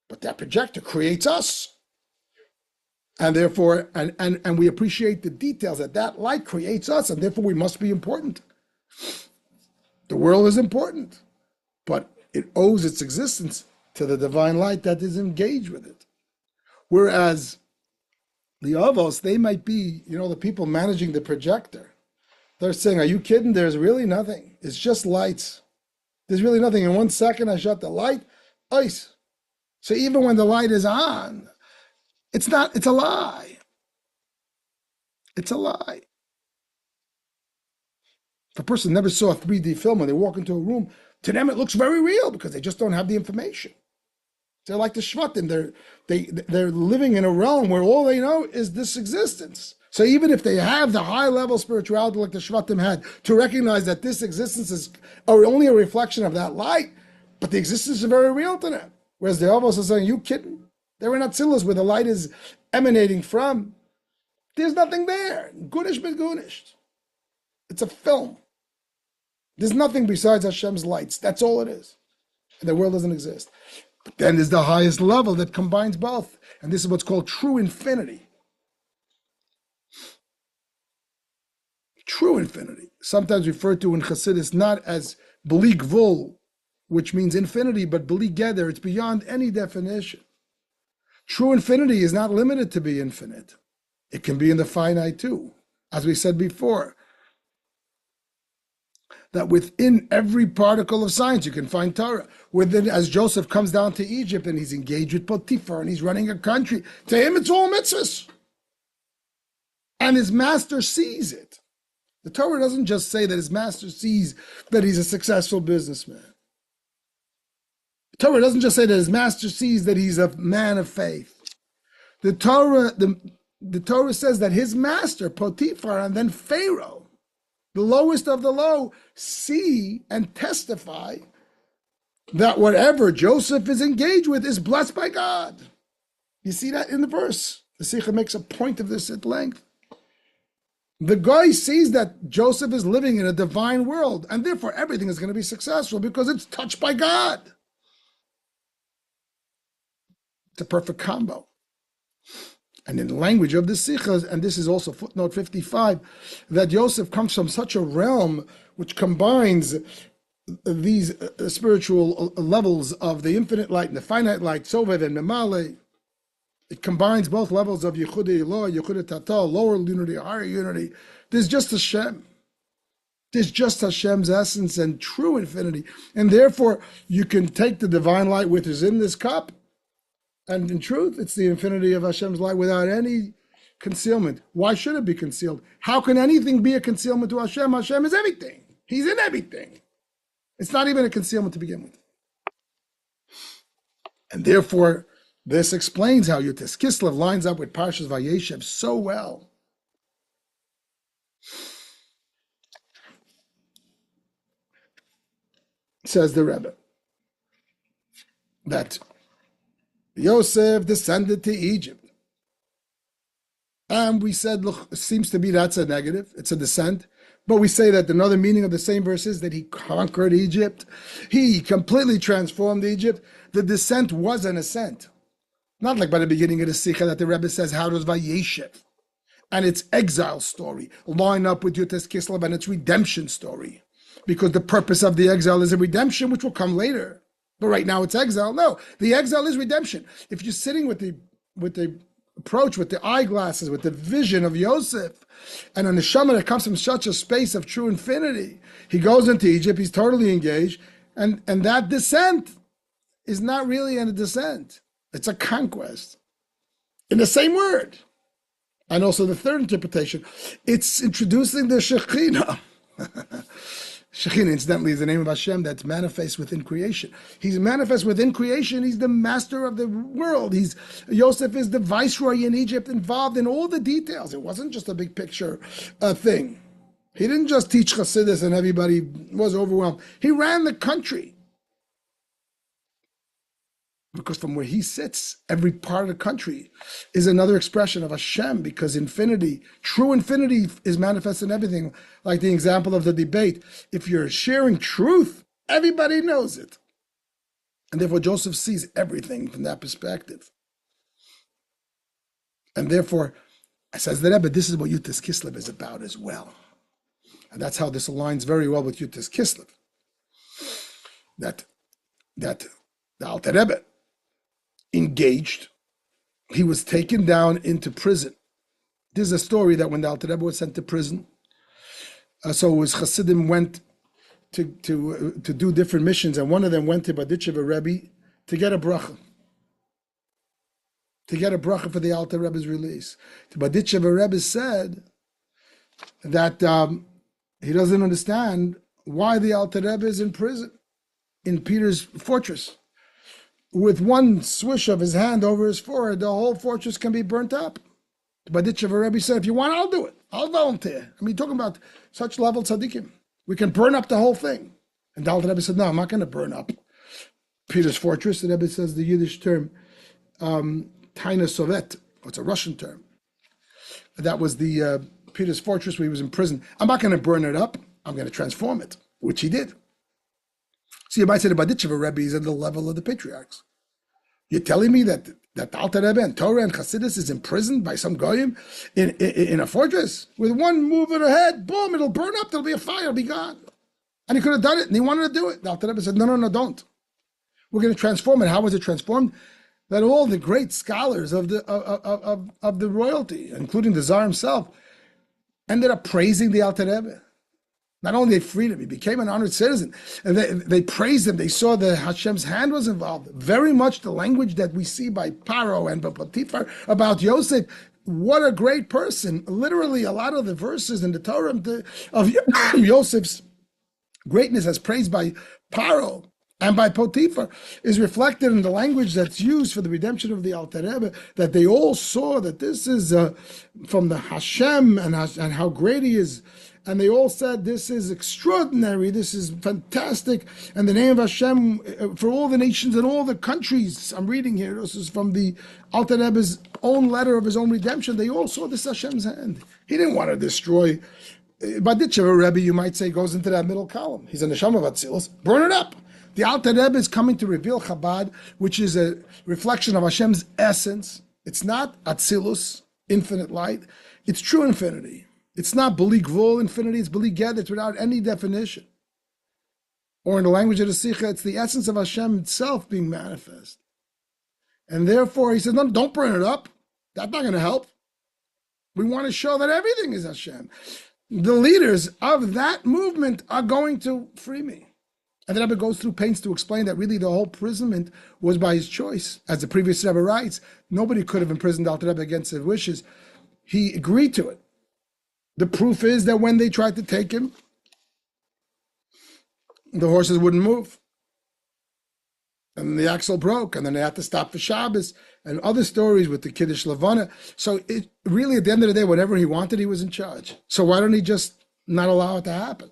But that projector creates us. And therefore, and we appreciate the details that light creates us, and therefore we must be important. The world is important, but it owes its existence to the divine light that is engaged with it. Whereas the Avos, they might be, the people managing the projector. They're saying, are you kidding? There's really nothing. It's just lights. There's really nothing. In 1 second, I shut the light, ice. So even when the light is on, it's a lie. It's a lie. If a person never saw a 3D film when they walk into a room, to them it looks very real because they just don't have the information. They're like the Shvatim. They're living in a realm where all they know is this existence. So even if they have the high level spirituality like the Shvatim had, to recognize that this existence is only a reflection of that light, but the existence is very real to them. Whereas the Avos are saying, you kidding? They're in Atzilus where the light is emanating from. There's nothing there. Gunish begunish. It's a film. There's nothing besides Hashem's lights. That's all it is. And the world doesn't exist. But then there's the highest level that combines both. And this is what's called true infinity. True infinity. Sometimes referred to in Chassidus not as bli gvul, which means infinity, but bli geder. It's beyond any definition. True infinity is not limited to be infinite. It can be in the finite too. As we said before, that within every particle of science you can find Torah. Within, as Joseph comes down to Egypt and he's engaged with Potiphar and he's running a country, to him it's all mitzvahs. And his master sees it. The Torah doesn't just say that his master sees that he's a successful businessman. The Torah doesn't just say that his master sees that he's a man of faith. The Torah says that his master, Potiphar, and then Pharaoh, the lowest of the low, see and testify that whatever Joseph is engaged with is blessed by God. You see that in the verse. The Sicha makes a point of this at length. The guy sees that Joseph is living in a divine world, and therefore everything is going to be successful because it's touched by God. It's a perfect combo. And in the language of the Sichas, and this is also footnote 55, that Yosef comes from such a realm which combines these spiritual levels of the infinite light and the finite light, Sovev and Memale. It combines both levels of Yichudei Eloah, Yichudei Tata, lower unity, higher unity. There's just Hashem. There's just Hashem's essence and true infinity. And therefore, you can take the divine light which is in this cup, and in truth, it's the infinity of Hashem's light without any concealment. Why should it be concealed? How can anything be a concealment to Hashem? Hashem is everything. He's in everything. It's not even a concealment to begin with. And therefore, this explains how Yutes Kislev lines up with Parshas Vayeshev so well. Says the Rebbe that Yosef descended to Egypt. And we said, look, it seems to be that's a negative. It's a descent. But we say that another meaning of the same verse is that he conquered Egypt. He completely transformed Egypt. The descent was an ascent. Not like by the beginning of the Sicha that the Rebbe says, how does Vayeshev and its exile story line up with Yutes Kislev and its redemption story? Because the purpose of the exile is a redemption, which will come later. But right now it's exile. No, the exile is redemption. If you're sitting with the approach, with the eyeglasses, with the vision of Yosef, and a neshama that comes from such a space of true infinity, he goes into Egypt, he's totally engaged, and that descent is not really a descent. It's a conquest. In the same word. And also the third interpretation, it's introducing the Shekhinah. Shekhinah, incidentally, is the name of Hashem that's manifest within creation. He's manifest within creation. He's the master of the world. Yosef is the viceroy in Egypt, involved in all the details. It wasn't just a big picture thing. He didn't just teach Chassidus and everybody was overwhelmed. He ran the country. Because from where he sits, every part of the country is another expression of Hashem, because infinity, true infinity is manifest in everything. Like the example of the debate. If you're sharing truth, everybody knows it. And therefore Joseph sees everything from that perspective. And therefore, says the Rebbe, this is what Yutes Kislev is about as well. And that's how this aligns very well with Yutes Kislev. That the Alter Rebbe engaged, he was taken down into prison. There's a story that when the Alter Rebbe was sent to prison, so his Chassidim went to do different missions, and one of them went to Baditchev Rebbe to get a bracha. To get a bracha for the Alter Rebbe's release. The Baditchev Rebbe said that he doesn't understand why the Alter Rebbe is in prison, in Peter's fortress. With one swish of his hand over his forehead, the whole fortress can be burnt up. But Baditchev Rebbe said, if you want, I'll do it. I'll volunteer. I mean, talking about such level tzaddikim. We can burn up the whole thing. And the Alter Rebbe said, no, I'm not going to burn up Peter's fortress. The Rebbe says the Yiddish term, Taina Sovet. It's a Russian term. That was the Peter's fortress where he was in prison. I'm not going to burn it up. I'm going to transform it, which he did. So you might say the Baditchev Rebbe is at the level of the patriarchs. You're telling me that the Alter Rebbe and Torah and Chassidus is imprisoned by some goyim in a fortress? With one move of the head, boom, it'll burn up, there'll be a fire, it'll be gone. And he could have done it, and he wanted to do it. The Alter Rebbe said, no, don't. We're going to transform it. How was it transformed? That all the great scholars of the royalty, including the Tsar himself, ended up praising the Alter Rebbe. Not only they freed him, he became an honored citizen. And they praised him. They saw that Hashem's hand was involved. Very much the language that we see by Paro and by Potiphar about Yosef. What a great person. Literally, a lot of the verses in the Torah of Yosef's greatness as praised by Paro and by Potiphar is reflected in the language that's used for the redemption of the Alter Rebbe, that they all saw that this is from the Hashem and how great he is. And they all said, this is extraordinary, this is fantastic. And the name of Hashem for all the nations and all the countries, I'm reading here, this is from the Alter Rebbe's own letter of his own redemption. They all saw this Hashem's hand. He didn't want to destroy. Baditchev Rebbe, you might say, goes into that middle column. He's a neshama of Atzilus. Burn it up. The Alter Rebbe is coming to reveal Chabad, which is a reflection of Hashem's essence. It's not Atzilus, infinite light. It's true infinity. It's not B'li Gvul infinity, it's B'li Ged, it's without any definition. Or in the language of the Sicha, it's the essence of Hashem itself being manifest. And therefore, he says, no, don't burn it up. That's not going to help. We want to show that everything is Hashem. The leaders of that movement are going to free me. And the Rebbe goes through pains to explain that really the whole imprisonment was by his choice. As the previous Rebbe writes, nobody could have imprisoned Alter Rebbe against his wishes. He agreed to it. The proof is that when they tried to take him, the horses wouldn't move. And the axle broke, and then they had to stop for Shabbos, and other stories with the Kiddush Levana. So it really, at the end of the day, whatever he wanted, he was in charge. So why don't he just not allow it to happen?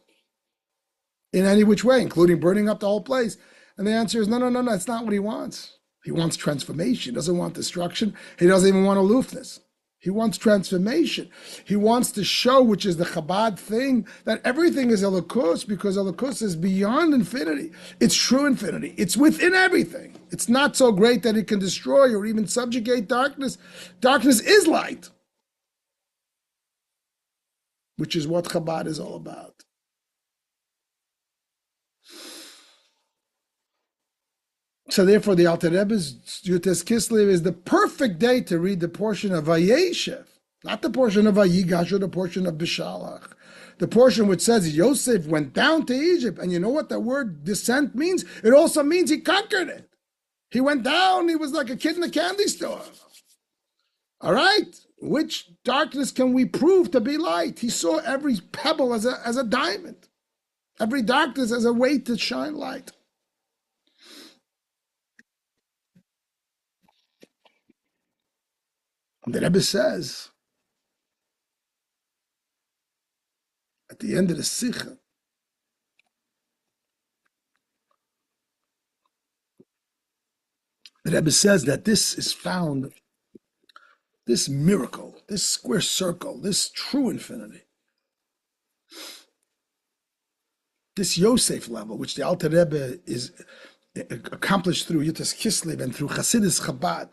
In any which way, including burning up the whole place. And the answer is, no, that's not what he wants. He wants transformation. He doesn't want destruction. He doesn't even want aloofness. He wants transformation. He wants to show, which is the Chabad thing, that everything is Elokus, because Elokus is beyond infinity. It's true infinity. It's within everything. It's not so great that it can destroy or even subjugate darkness. Darkness is light, which is what Chabad is all about. So therefore, the Alter Rebbe's Yutes Kislev is the perfect day to read the portion of Vayeshev, not the portion of Vayigash or the portion of Bishalach. The portion which says Yosef went down to Egypt. And you know what that word descent means? It also means he conquered it. He went down, he was like a kid in a candy store. All right? Which darkness can we prove to be light? He saw every pebble as a diamond. Every darkness as a way to shine light. The Rebbe says, at the end of the Sicha, the Rebbe says that this is found, this miracle, this square circle, this true infinity, this Yosef level, which the Alter Rebbe is accomplished through Yutes Kislev and through Chassidus Chabad.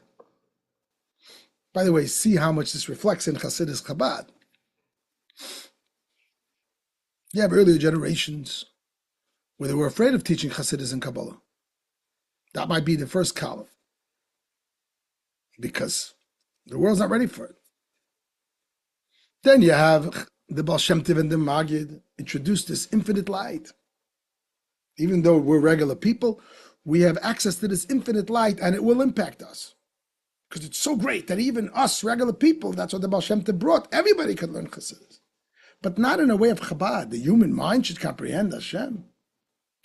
By the way, see how much this reflects in Chassidus Chabad. You have earlier generations where they were afraid of teaching Chassidus and Kabbalah. That might be the first column, because the world's not ready for it. Then you have the Baal Shem Tov and the Magid introduce this infinite light. Even though we're regular people, we have access to this infinite light, and it will impact us. Because it's so great that even us regular people, that's what the Baal Shem Tov brought, everybody could learn Chassidus. But not in a way of Chabad. The human mind should comprehend Hashem.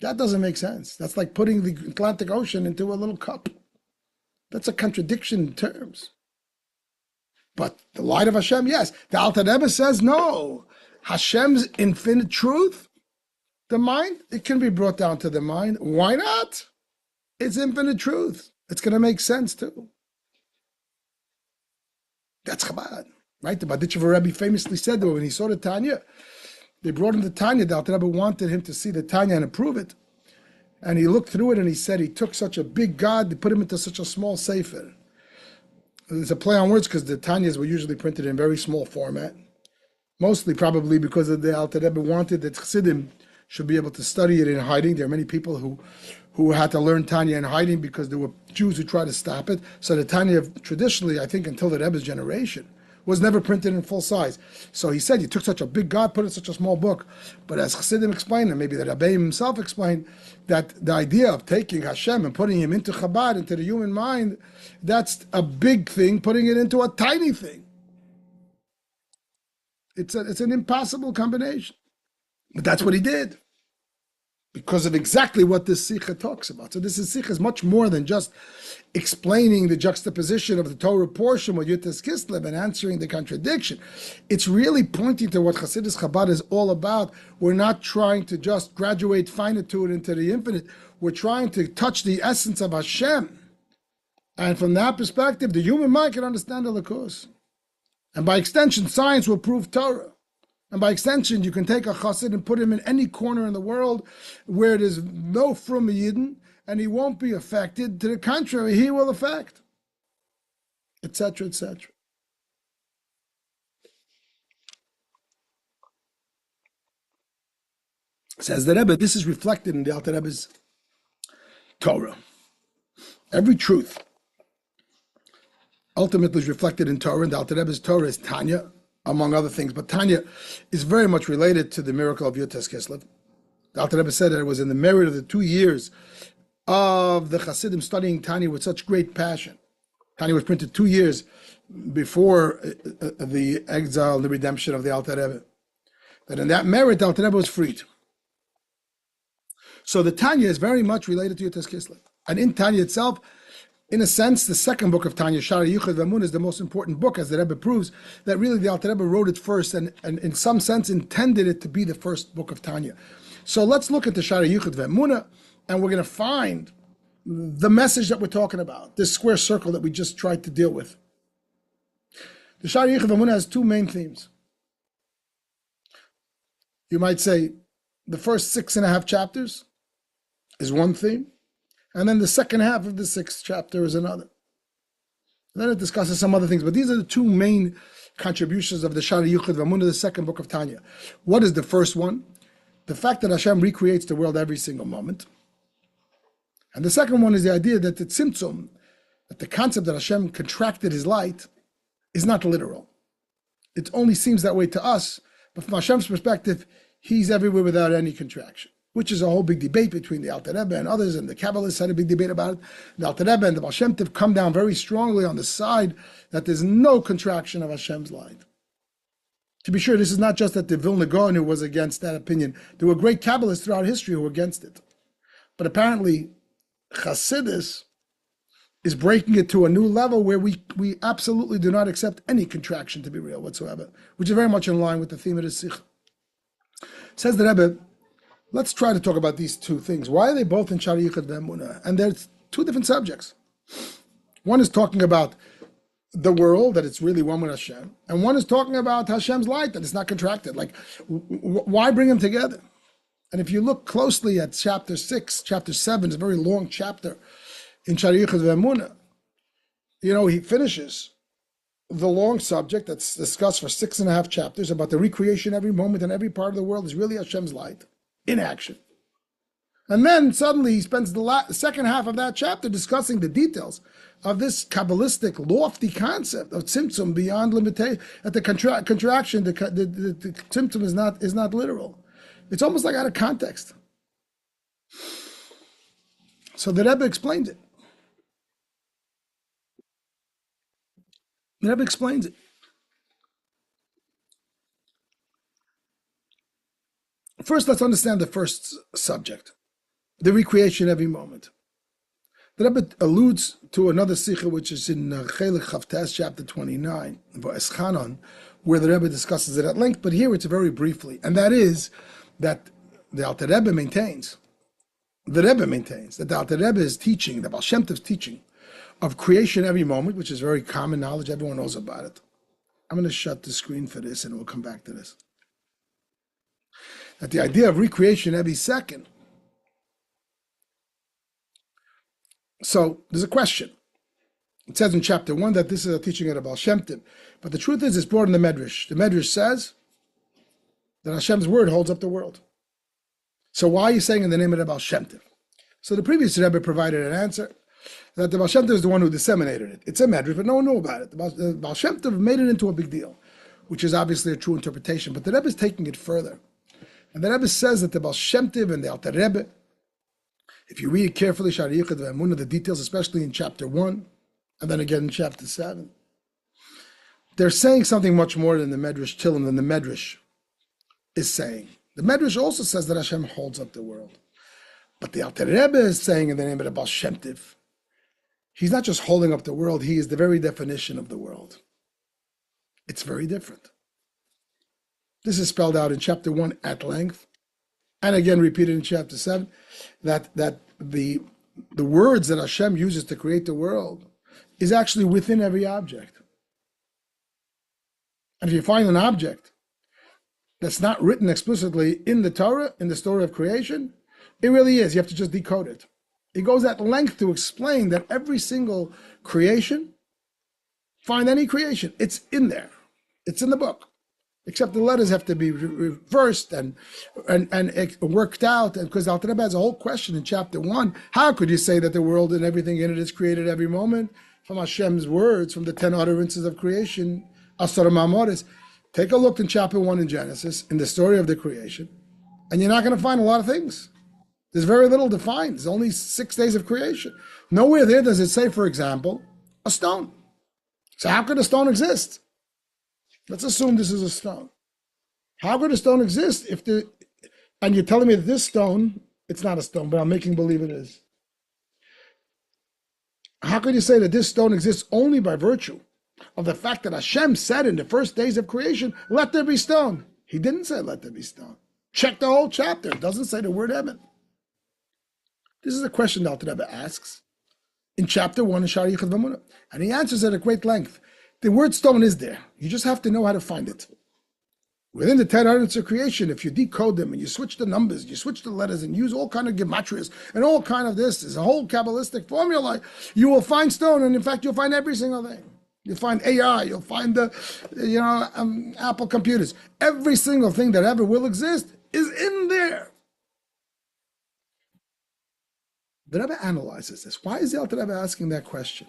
That doesn't make sense. That's like putting the Atlantic Ocean into a little cup. That's a contradiction in terms. But the light of Hashem, yes. The Alter Rebbe says, no. Hashem's infinite truth, the mind, it can be brought down to the mind. Why not? It's infinite truth. It's going to make sense too. That's Chabad. Right? The Baditchever Rebbe famously said that when he saw the Tanya, they brought him the Tanya. The Alter Rebbe wanted him to see the Tanya and approve it. And he looked through it and he said he took such a big God, they put him into such a small sefer. It's a play on words because the Tanyas were usually printed in very small format. Mostly probably because the Alter Rebbe wanted that Chassidim should be able to study it in hiding. There are many people who had to learn Tanya in hiding because there were Jews who tried to stop it. So the Tanya traditionally, I think until the Rebbe's generation, was never printed in full size. So he said, you took such a big God, put it in such a small book. But as Chassidim explained, and maybe the Rabbi himself explained, that the idea of taking Hashem and putting him into Chabad, into the human mind, that's a big thing, putting it into a tiny thing. It's an impossible combination. But that's what he did, because of exactly what this Sicha talks about. So this Sicha is much more than just explaining the juxtaposition of the Torah portion with Yutas Kislev and answering the contradiction. It's really pointing to what Hasidus Chabad is all about. We're not trying to just graduate finitude into the infinite. We're trying to touch the essence of Hashem. And from that perspective, the human mind can understand the Lakus. And by extension, science will prove Torah. And by extension, you can take a chassid and put him in any corner in the world where there's no from Yidden, and he won't be affected. To the contrary, he will affect, etc., etc. Says the Rebbe, this is reflected in the Alter Rebbe's Torah. Every truth ultimately is reflected in Torah, and the Alter Rebbe's Torah is Tanya, among other things. But Tanya is very much related to the miracle of Yutas Kislev. The Alter Rebbe said that it was in the merit of the 2 years of the Hasidim studying Tanya with such great passion. Tanya was printed 2 years before the exile and the redemption of the Alter Rebbe. That in that merit, the Alter Rebbe was freed. So the Tanya is very much related to Yutas Kislev. And in Tanya itself, in a sense, the second book of Tanya, Shara Yuchad Vamun, is the most important book, as the Rebbe proves, that really the Alter Rebbe wrote it first and in some sense intended it to be the first book of Tanya. So let's look at the Shara Yuchad Vamun, and we're going to find the message that we're talking about, this square circle that we just tried to deal with. The Shara Yuchad Vamun has 2 main themes. You might say the first 6.5 chapters is one theme, and then the second half of the 6th chapter is another. And then it discusses some other things, but these are the 2 main contributions of the Shara Yuchad Vamun, the second book of Tanya. What is the first one? The fact that Hashem recreates the world every single moment. And the second one is the idea that the tzimtzum, that the concept that Hashem contracted his light, is not literal. It only seems that way to us, but from Hashem's perspective, he's everywhere without any contraction, which is a whole big debate between the Alter Rebbe and others, and the Kabbalists had a big debate about it. The Alter Rebbe and the Baal Shem Tov come down very strongly on the side that there's no contraction of Hashem's light. To be sure, this is not just that the Vilna Gaon who was against that opinion. There were great Kabbalists throughout history who were against it. But apparently, Chassidus is breaking it to a new level where we absolutely do not accept any contraction to be real whatsoever, which is very much in line with the theme of the Sicha. Says the Rebbe, let's try to talk about these 2 things. Why are they both in Shara Yuchad Ve'emunah? And there's 2 different subjects. One is talking about the world, that it's really one with Hashem. And one is talking about Hashem's light, that it's not contracted. Like, why bring them together? And if you look closely at chapter 6, chapter 7, it's a very long chapter in Shara Yuchad Ve'emunah. He finishes the long subject that's discussed for 6.5 chapters about the recreation every moment and every part of the world is really Hashem's light in action. And then suddenly he spends the second half of that chapter discussing the details of this Kabbalistic lofty concept of tzimtzum beyond limitation. At the contraction, the tzimtzum is not literal. It's almost like out of context. So the Rebbe explains it. The Rebbe explains it. First, let's understand the first subject, the recreation every moment. The Rebbe alludes to another Sicha, which is in Chelek Chavtes, chapter 29, Vayeshev-19, where the Rebbe discusses it at length, but here it's very briefly, and that is that the Alter Rebbe maintains, that the Alter Rebbe is teaching, the Baal Shem Tov's teaching, of creation every moment, which is very common knowledge, everyone knows about it. I'm going to shut the screen for this and we'll come back to this. That the idea of recreation every second. So there's a question. It says in chapter 1 that this is a teaching of the Baal Shem Tov. But the truth is, it's brought in the Medrash. The Medrash says that Hashem's word holds up the world. So why are you saying in the name of the Baal Shem Tov? So the previous Rebbe provided an answer that the Baal Shem Tov is the one who disseminated it. It's a Medrash, but no one knew about it. The Baal Shem Tov made it into a big deal, which is obviously a true interpretation. But the Rebbe is taking it further. And the Rebbe says that the Baal Shem Tov and the Alter Rebbe, if you read carefully, the details, especially in chapter 1, and then again in chapter 7, they're saying something much more than the Medrash Tillim, than the Medrash is saying. The Medrash also says that Hashem holds up the world. But the Alter Rebbe is saying in the name of the Baal Shem Tov, he's not just holding up the world, he is the very definition of the world. It's very different. This is spelled out in chapter 1 at length, and again repeated in chapter 7, that the words that Hashem uses to create the world is actually within every object. And if you find an object that's not written explicitly in the Torah, in the story of creation, it really is. You have to just decode it. It goes at length to explain that every single creation, find any creation, it's in there. It's in the book. Except the letters have to be reversed and worked out. And because Alter Rebbe has a whole question in chapter 1. How could you say that the world and everything in it is created every moment? From Hashem's words, from the 10 utterances of creation, Asar Ma'amoris. Take a look in chapter 1 in Genesis, in the story of the creation, and you're not going to find a lot of things. There's very little defined. There's only 6 days of creation. Nowhere there does it say, for example, a stone. So how could a stone exist? Let's assume this is a stone. How could a stone exist and you're telling me that this stone, it's not a stone, but I'm making believe it is. How could you say that this stone exists only by virtue of the fact that Hashem said in the first days of creation, let there be stone? He didn't say let there be stone. Check the whole chapter. It doesn't say the word Emet. This is a question that Alter Rebbe asks in chapter 1 in Shari Yichud V'Amunah. And he answers at a great length. The word stone is there. You just have to know how to find it. Within the 10 utterances of creation, if you decode them and you switch the numbers, you switch the letters and use all kind of gematrias and all kind of this, there's a whole Kabbalistic formula, you will find stone, and in fact, you'll find every single thing. You'll find AI, you'll find the, Apple computers. Every single thing that ever will exist is in there. The Rebbe analyzes this. Why is the Alter Rebbe asking that question?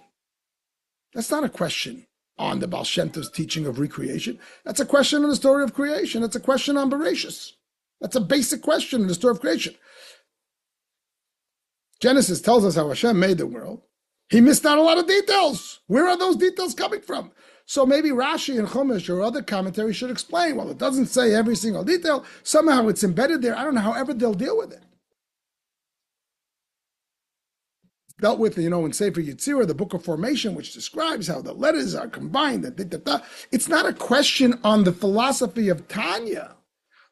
That's not a question on the Baal Shem Tov's teaching of recreation. That's a question on the story of creation. That's a question on Bereshis. That's a basic question in the story of creation. Genesis tells us how Hashem made the world. He missed out a lot of details. Where are those details coming from? So maybe Rashi and Chumash or other commentaries should explain. Well, it doesn't say every single detail. Somehow it's embedded there. I don't know however they'll deal with it. Dealt with, in Sefer Yetzirah, the book of formation, which describes how the letters are combined. It's not a question on the philosophy of Tanya,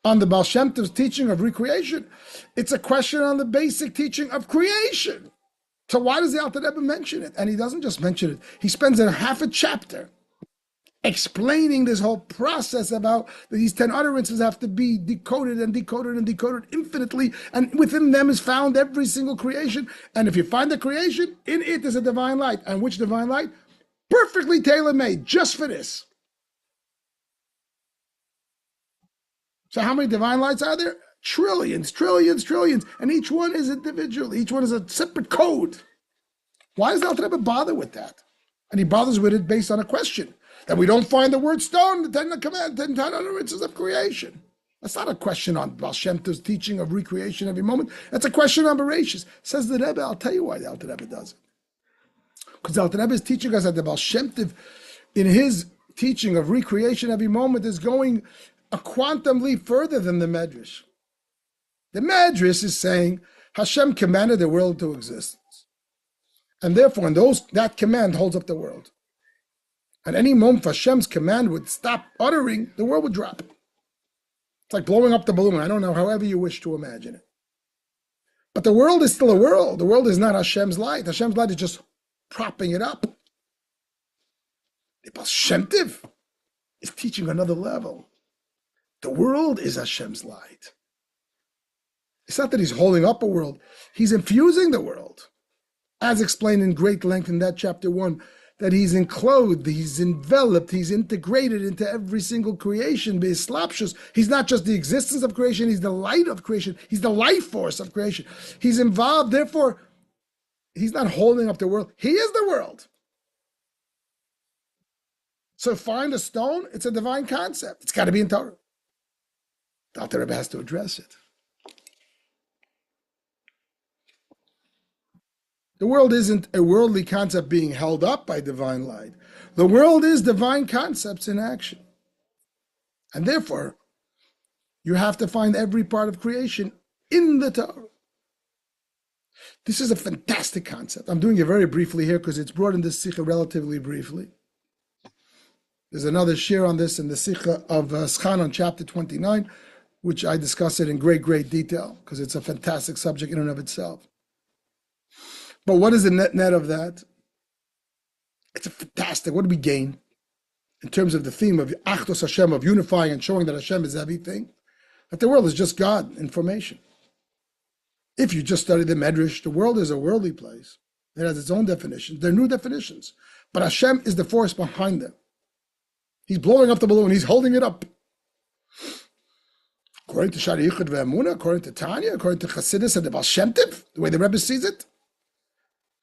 on the Baal Shem Tov's teaching of recreation. It's a question on the basic teaching of creation. So why does the Alter Rebbe mention it? And he doesn't just mention it. He spends a half a chapter explaining this whole process about these 10 utterances have to be decoded and decoded and decoded infinitely, and within them is found every single creation. And if you find the creation, in it is a divine light. And which divine light? Perfectly tailor-made, just for this. So how many divine lights are there? Trillions, trillions, trillions. And each one is individual. Each one is a separate code. Why does the Alter Rebbe bother with that? And he bothers with it based on a question. That we don't find the word stone in the 10 utterances of creation. That's not a question on Baal Shem Tov's teaching of recreation every moment. That's a question on Bereshis. Says the Rebbe, I'll tell you why the Alter Rebbe does it. Because the Alter Rebbe is teaching us that the Baal Shem Tov, in his teaching of recreation every moment, is going a quantum leap further than the Medrash. The Medrash is saying Hashem commanded the world to exist. And therefore, that command holds up the world. At any moment, Hashem's command would stop uttering, the world would drop. It's like blowing up the balloon. I don't know, however you wish to imagine it. But the world is still a world. The world is not Hashem's light. Hashem's light is just propping it up. The Baal Shem Tov is teaching another level. The world is Hashem's light. It's not that he's holding up a world. He's infusing the world. As explained in great length in that chapter 1, that he's enclosed, he's enveloped, he's integrated into every single creation. He's not just the existence of creation, he's the light of creation. He's the life force of creation. He's involved, therefore, he's not holding up the world. He is the world. So find a stone, it's a divine concept. It's got to be in Torah. The Alter Rebbe has to address it. The world isn't a worldly concept being held up by divine light. The world is divine concepts in action. And therefore, you have to find every part of creation in the Torah. This is a fantastic concept. I'm doing it very briefly here because it's brought in this Sicha relatively briefly. There's another share on this in the Sicha of Schana on chapter 29, which I discuss it in great, great detail because it's a fantastic subject in and of itself. But what is the net of that? It's a fantastic. What do we gain in terms of the theme of Achdus Hashem, of unifying and showing that Hashem is everything? That the world is just God, information. If you just study the Medrash, the world is a worldly place. It has its own definitions. They're new definitions. But Hashem is the force behind them. He's blowing up the balloon. He's holding it up. According to Shari Yichud Ve'emunah, according to Tanya, according to Chassidus and the Baal Shem Tov, the way the Rebbe sees it,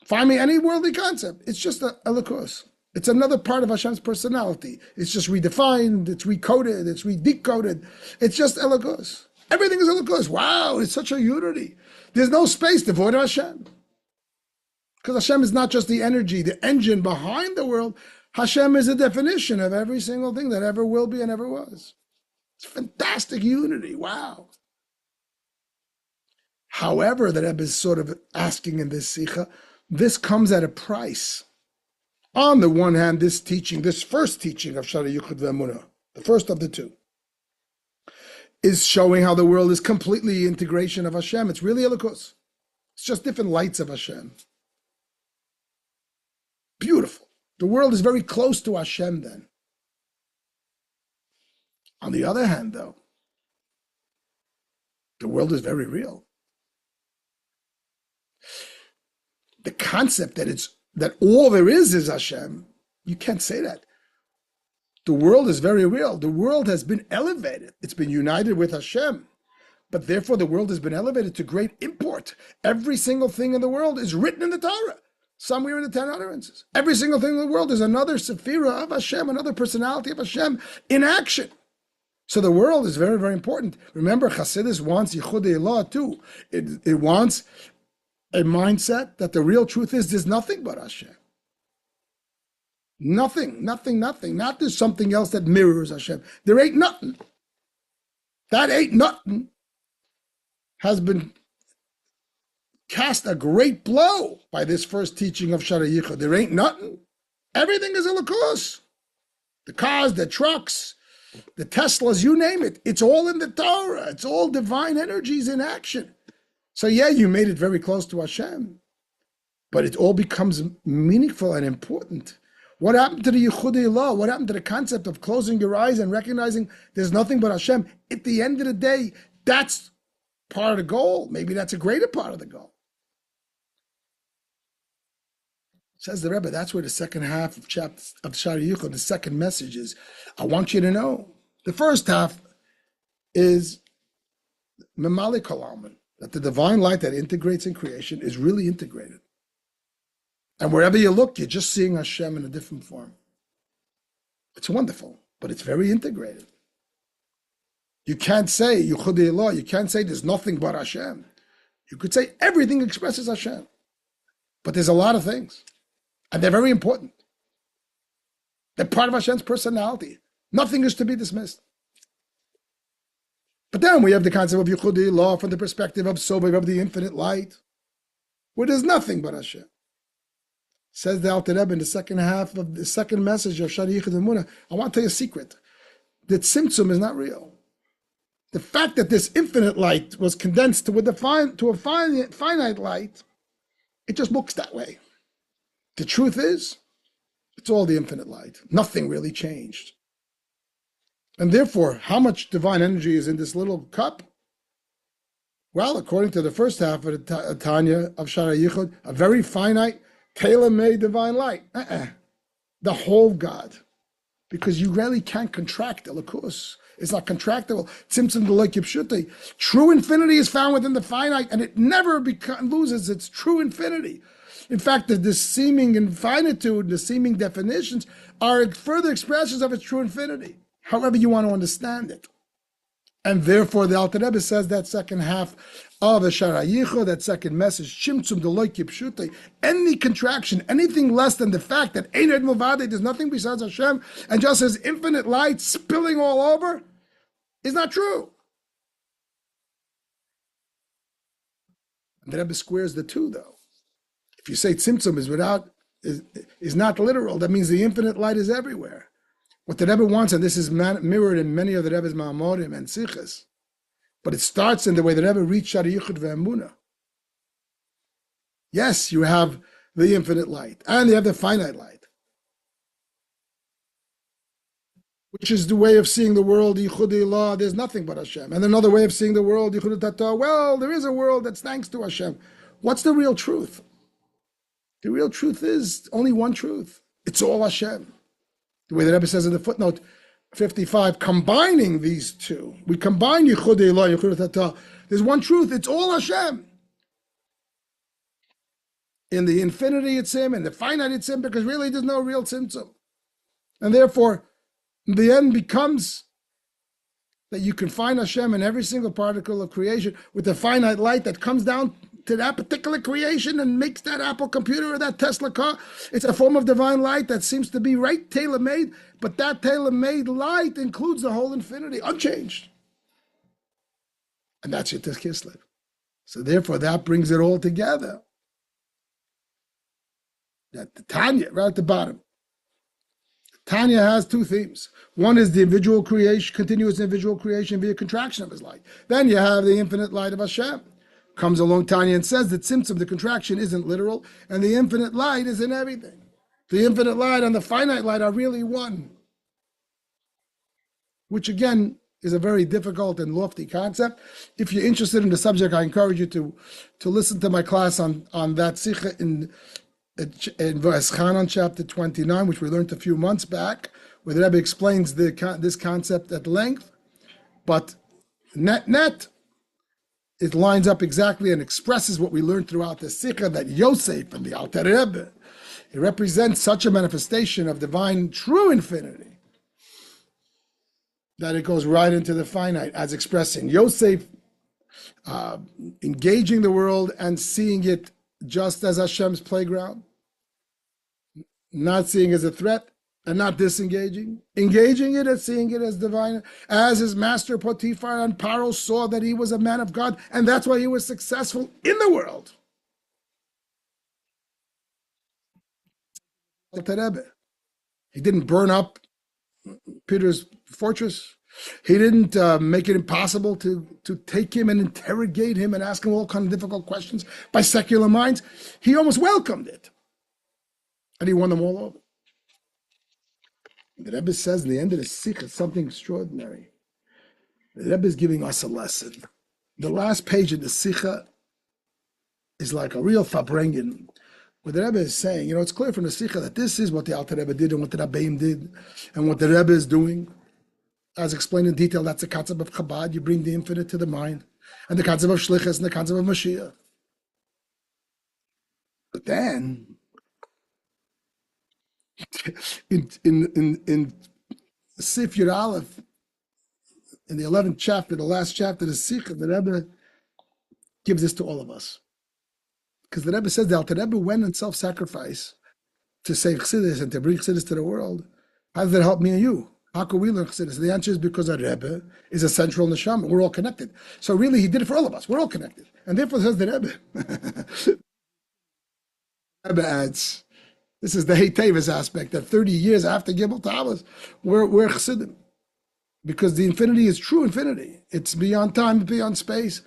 find me any worldly concept. It's just a elikos. It's another part of Hashem's personality. It's just redefined, it's recoded, it's redecoded. It's just elikos. Everything is elikos. Wow, it's such a unity. There's no space devoid of Hashem. Because Hashem is not just the energy, the engine behind the world. Hashem is a definition of every single thing that ever will be and ever was. It's fantastic unity. Wow. However, the Rebbe is sort of asking in this Sicha, this comes at a price. On the one hand, this teaching, this first teaching of Shari Yichud Ve'emunah, the first of the two, is showing how the world is completely integration of Hashem. It's really elikos. It's just different lights of Hashem. Beautiful. The world is very close to Hashem then. On the other hand, though, the world is very real. The concept that all there is Hashem, you can't say that. The world is very real. The world has been elevated. It's been united with Hashem. But therefore, the world has been elevated to great import. Every single thing in the world is written in the Torah, somewhere in the 10 utterances. Every single thing in the world is another sephira of Hashem, another personality of Hashem in action. So the world is very, very important. Remember, Chassidus wants Yichudei Elah too. It wants a mindset that the real truth is there's nothing but Hashem. Nothing. Not there's something else that mirrors Hashem. There ain't nothing. That ain't nothing has been cast a great blow by this first teaching of Shari Yichud. There ain't nothing. Everything is elikos. The cars, the trucks, the Teslas, you name it. It's all in the Torah. It's all divine energies in action. So yeah, you made it very close to Hashem, but it all becomes meaningful and important. What happened to the Yichudei Elah? What happened to the concept of closing your eyes and recognizing there's nothing but Hashem? At the end of the day, that's part of the goal. Maybe that's a greater part of the goal. Says the Rebbe, that's where the second half of Shari Yichud, the second message is. I want you to know. The first half is Memali Kol, that the divine light that integrates in creation is really integrated. And wherever you look, you're just seeing Hashem in a different form. It's wonderful, but it's very integrated. You can't say Yichudei Elah, you can't say there's nothing but Hashem. You could say everything expresses Hashem. But there's a lot of things. And they're very important. They're part of Hashem's personality. Nothing is to be dismissed. But then we have the concept of Yichudei Elah from the perspective of Sobev, of the infinite light, where there's nothing but Hashem. Says the Alter Rebbe in the second half of the second message of Shari Yichud Ve'emunah, I want to tell you a secret. That Tzimtzum is not real. The fact that this infinite light was condensed to a finite light, it just looks that way. The truth is, it's all the infinite light. Nothing really changed. And therefore, how much divine energy is in this little cup? Well, according to the first half of the Tanya of Shara Yichud, a very finite, tailor-made divine light. The whole God. Because you really can't contract the lakus. It's not contractible. Tzimtzum d'lo kipshuti. True infinity is found within the finite, and it never loses its true infinity. In fact, the seeming infinitude, the seeming definitions, are further expressions of its true infinity, however you want to understand it. And therefore, the Alter Rebbe says that second half of the Shara Yichud, that second message, Tzimtzum d'lo kipshuti, any contraction, anything less than the fact that Ein Ed Milvadeh, there's nothing besides Hashem, and just as infinite light spilling all over, is not true. And the Rebbe squares the two, though. If you say Tzimtzum is not literal, that means the infinite light is everywhere. What the Rebbe wants, and this is mirrored in many of the Rebbe's Ma'amorim and Sichas, but it starts in the way the Rebbe reached Shara Yichud ve'emunah. Yes, you have the infinite light, and you have the finite light, which is the way of seeing the world, Yichud Ilah, there's nothing but Hashem. And another way of seeing the world, Yichud Tata, well, there is a world that's thanks to Hashem. What's the real truth? The real truth is only one truth. It's all Hashem. The way the Rebbe says in the footnote 55, combining these two, we combine Yichud Ilah, Yichud Tata. There's one truth. It's all Hashem. In the infinity, it's Him. In the finite, it's Him. Because really, there's no real tzimtzum, and therefore, the end becomes that you can find Hashem in every single particle of creation with the finite light that comes down to that particular creation and makes that Apple computer or that Tesla car. It's a form of divine light that seems to be right tailor-made, but that tailor-made light includes the whole infinity, unchanged. And that's your Kislev. So therefore, that brings it all together. That the Tanya, right at the bottom. Tanya has two themes. One is the individual creation, continuous individual creation via contraction of his light. Then you have the infinite light of Hashem. Comes along Tanya and says that Tzimtzum, the contraction, isn't literal, and the infinite light is in everything. The infinite light and the finite light are really one, which again is a very difficult and lofty concept. If you're interested in the subject, I encourage you to listen to my class on that Sicha in Vayeshev-19 chapter 29, which we learned a few months back, where the Rabbi explains this concept at length. But net, it lines up exactly and expresses what we learned throughout the Sicha, that Yosef and the Alter Rebbe, it represents such a manifestation of divine true infinity that it goes right into the finite, as expressing Yosef engaging the world and seeing it just as Hashem's playground, not seeing it as a threat and not disengaging, engaging it and seeing it as divine, as his master Potiphar and Paro saw that he was a man of God, and that's why he was successful in the world. He didn't burn up Peter's fortress. He didn't make it impossible to take him and interrogate him and ask him all kinds of difficult questions by secular minds. He almost welcomed it. And he won them all over. The Rebbe says in the end of the Sicha something extraordinary. The Rebbe is giving us a lesson. The last page of the Sicha is like a real Fabrengen, where the Rebbe is saying, it's clear from the Sicha that this is what the Alter Rebbe did and what the Rabbeim did and what the Rebbe is doing. As explained in detail, that's the concept of Chabad. You bring the infinite to the mind, and the concept of Shlichus and the concept of Mashiach. But then, in Sif Yud Aleph, in the 11th chapter, the last chapter of the Sicha, the Rebbe gives this to all of us. Because the Rebbe says the Alter Rebbe went in self-sacrifice to save Chassidus and to bring Chassidus to the world. How does that help me and you? How can we learn Chassidus? The answer is because our Rebbe is a central neshama. We're all connected. So really, he did it for all of us. We're all connected. And therefore, says the Rebbe. Rebbe adds, this is the Hey Tevis aspect, that 30 years after Gibel Talis, we're Chassidim. Because the infinity is true infinity. It's beyond time, beyond space.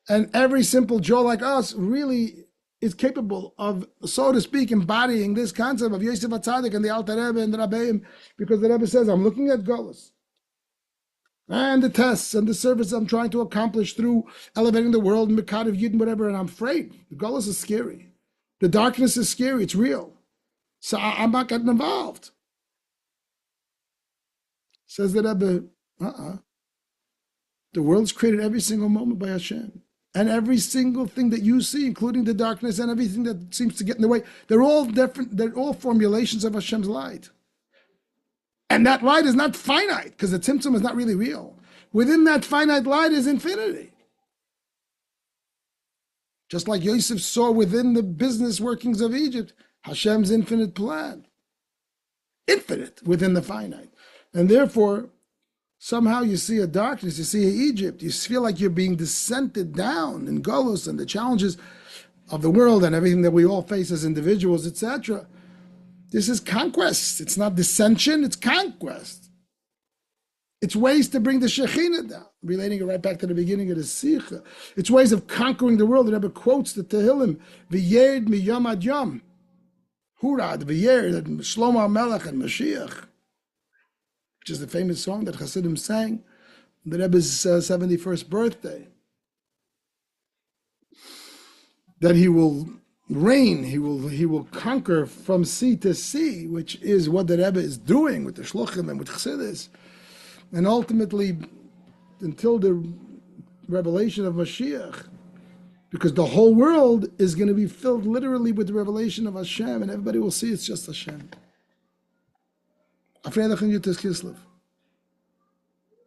And every simple Joe like us really is capable of, so to speak, embodying this concept of Yosef HaTzadik and the Alter Rebbe and the Rabbeim, because the Rebbe says, I'm looking at Golus. and the tests and the service I'm trying to accomplish through elevating the world, Mikad of Yidden, whatever, and I'm afraid. The Gullus is scary. The darkness is scary. It's real. So I'm not getting involved. Says the Rebbe, the world's created every single moment by Hashem. And every single thing that you see, including the darkness and everything that seems to get in the way, they're all different, they're all formulations of Hashem's light. And that light is not finite, because the Tzimtzum is not really real. Within that finite light is infinity. Just like Yosef saw within the business workings of Egypt, Hashem's infinite plan. Infinite within the finite. And therefore, somehow you see a darkness, you see Egypt, you feel like you're being descended down in Golos and the challenges of the world and everything that we all face as individuals, etc. This is conquest. It's not dissension, it's conquest. It's ways to bring the Shekhinah down, relating it right back to the beginning of the Sicha. It's ways of conquering the world. The Rebbe quotes the Tehillim, V'yed miyom ad yom, Hurad, V'yed, and Shlomo HaMelech and Mashiach, which is the famous song that Hasidim sang on the Rebbe's 71st birthday. That he will reign, he will conquer from sea to sea, which is what the Rebbe is doing with the Shluchim and with Chassidus. And ultimately, until the revelation of Mashiach, because the whole world is going to be filled literally with the revelation of Hashem, and everybody will see it's just Hashem. Afreidach and Yutas Kislev.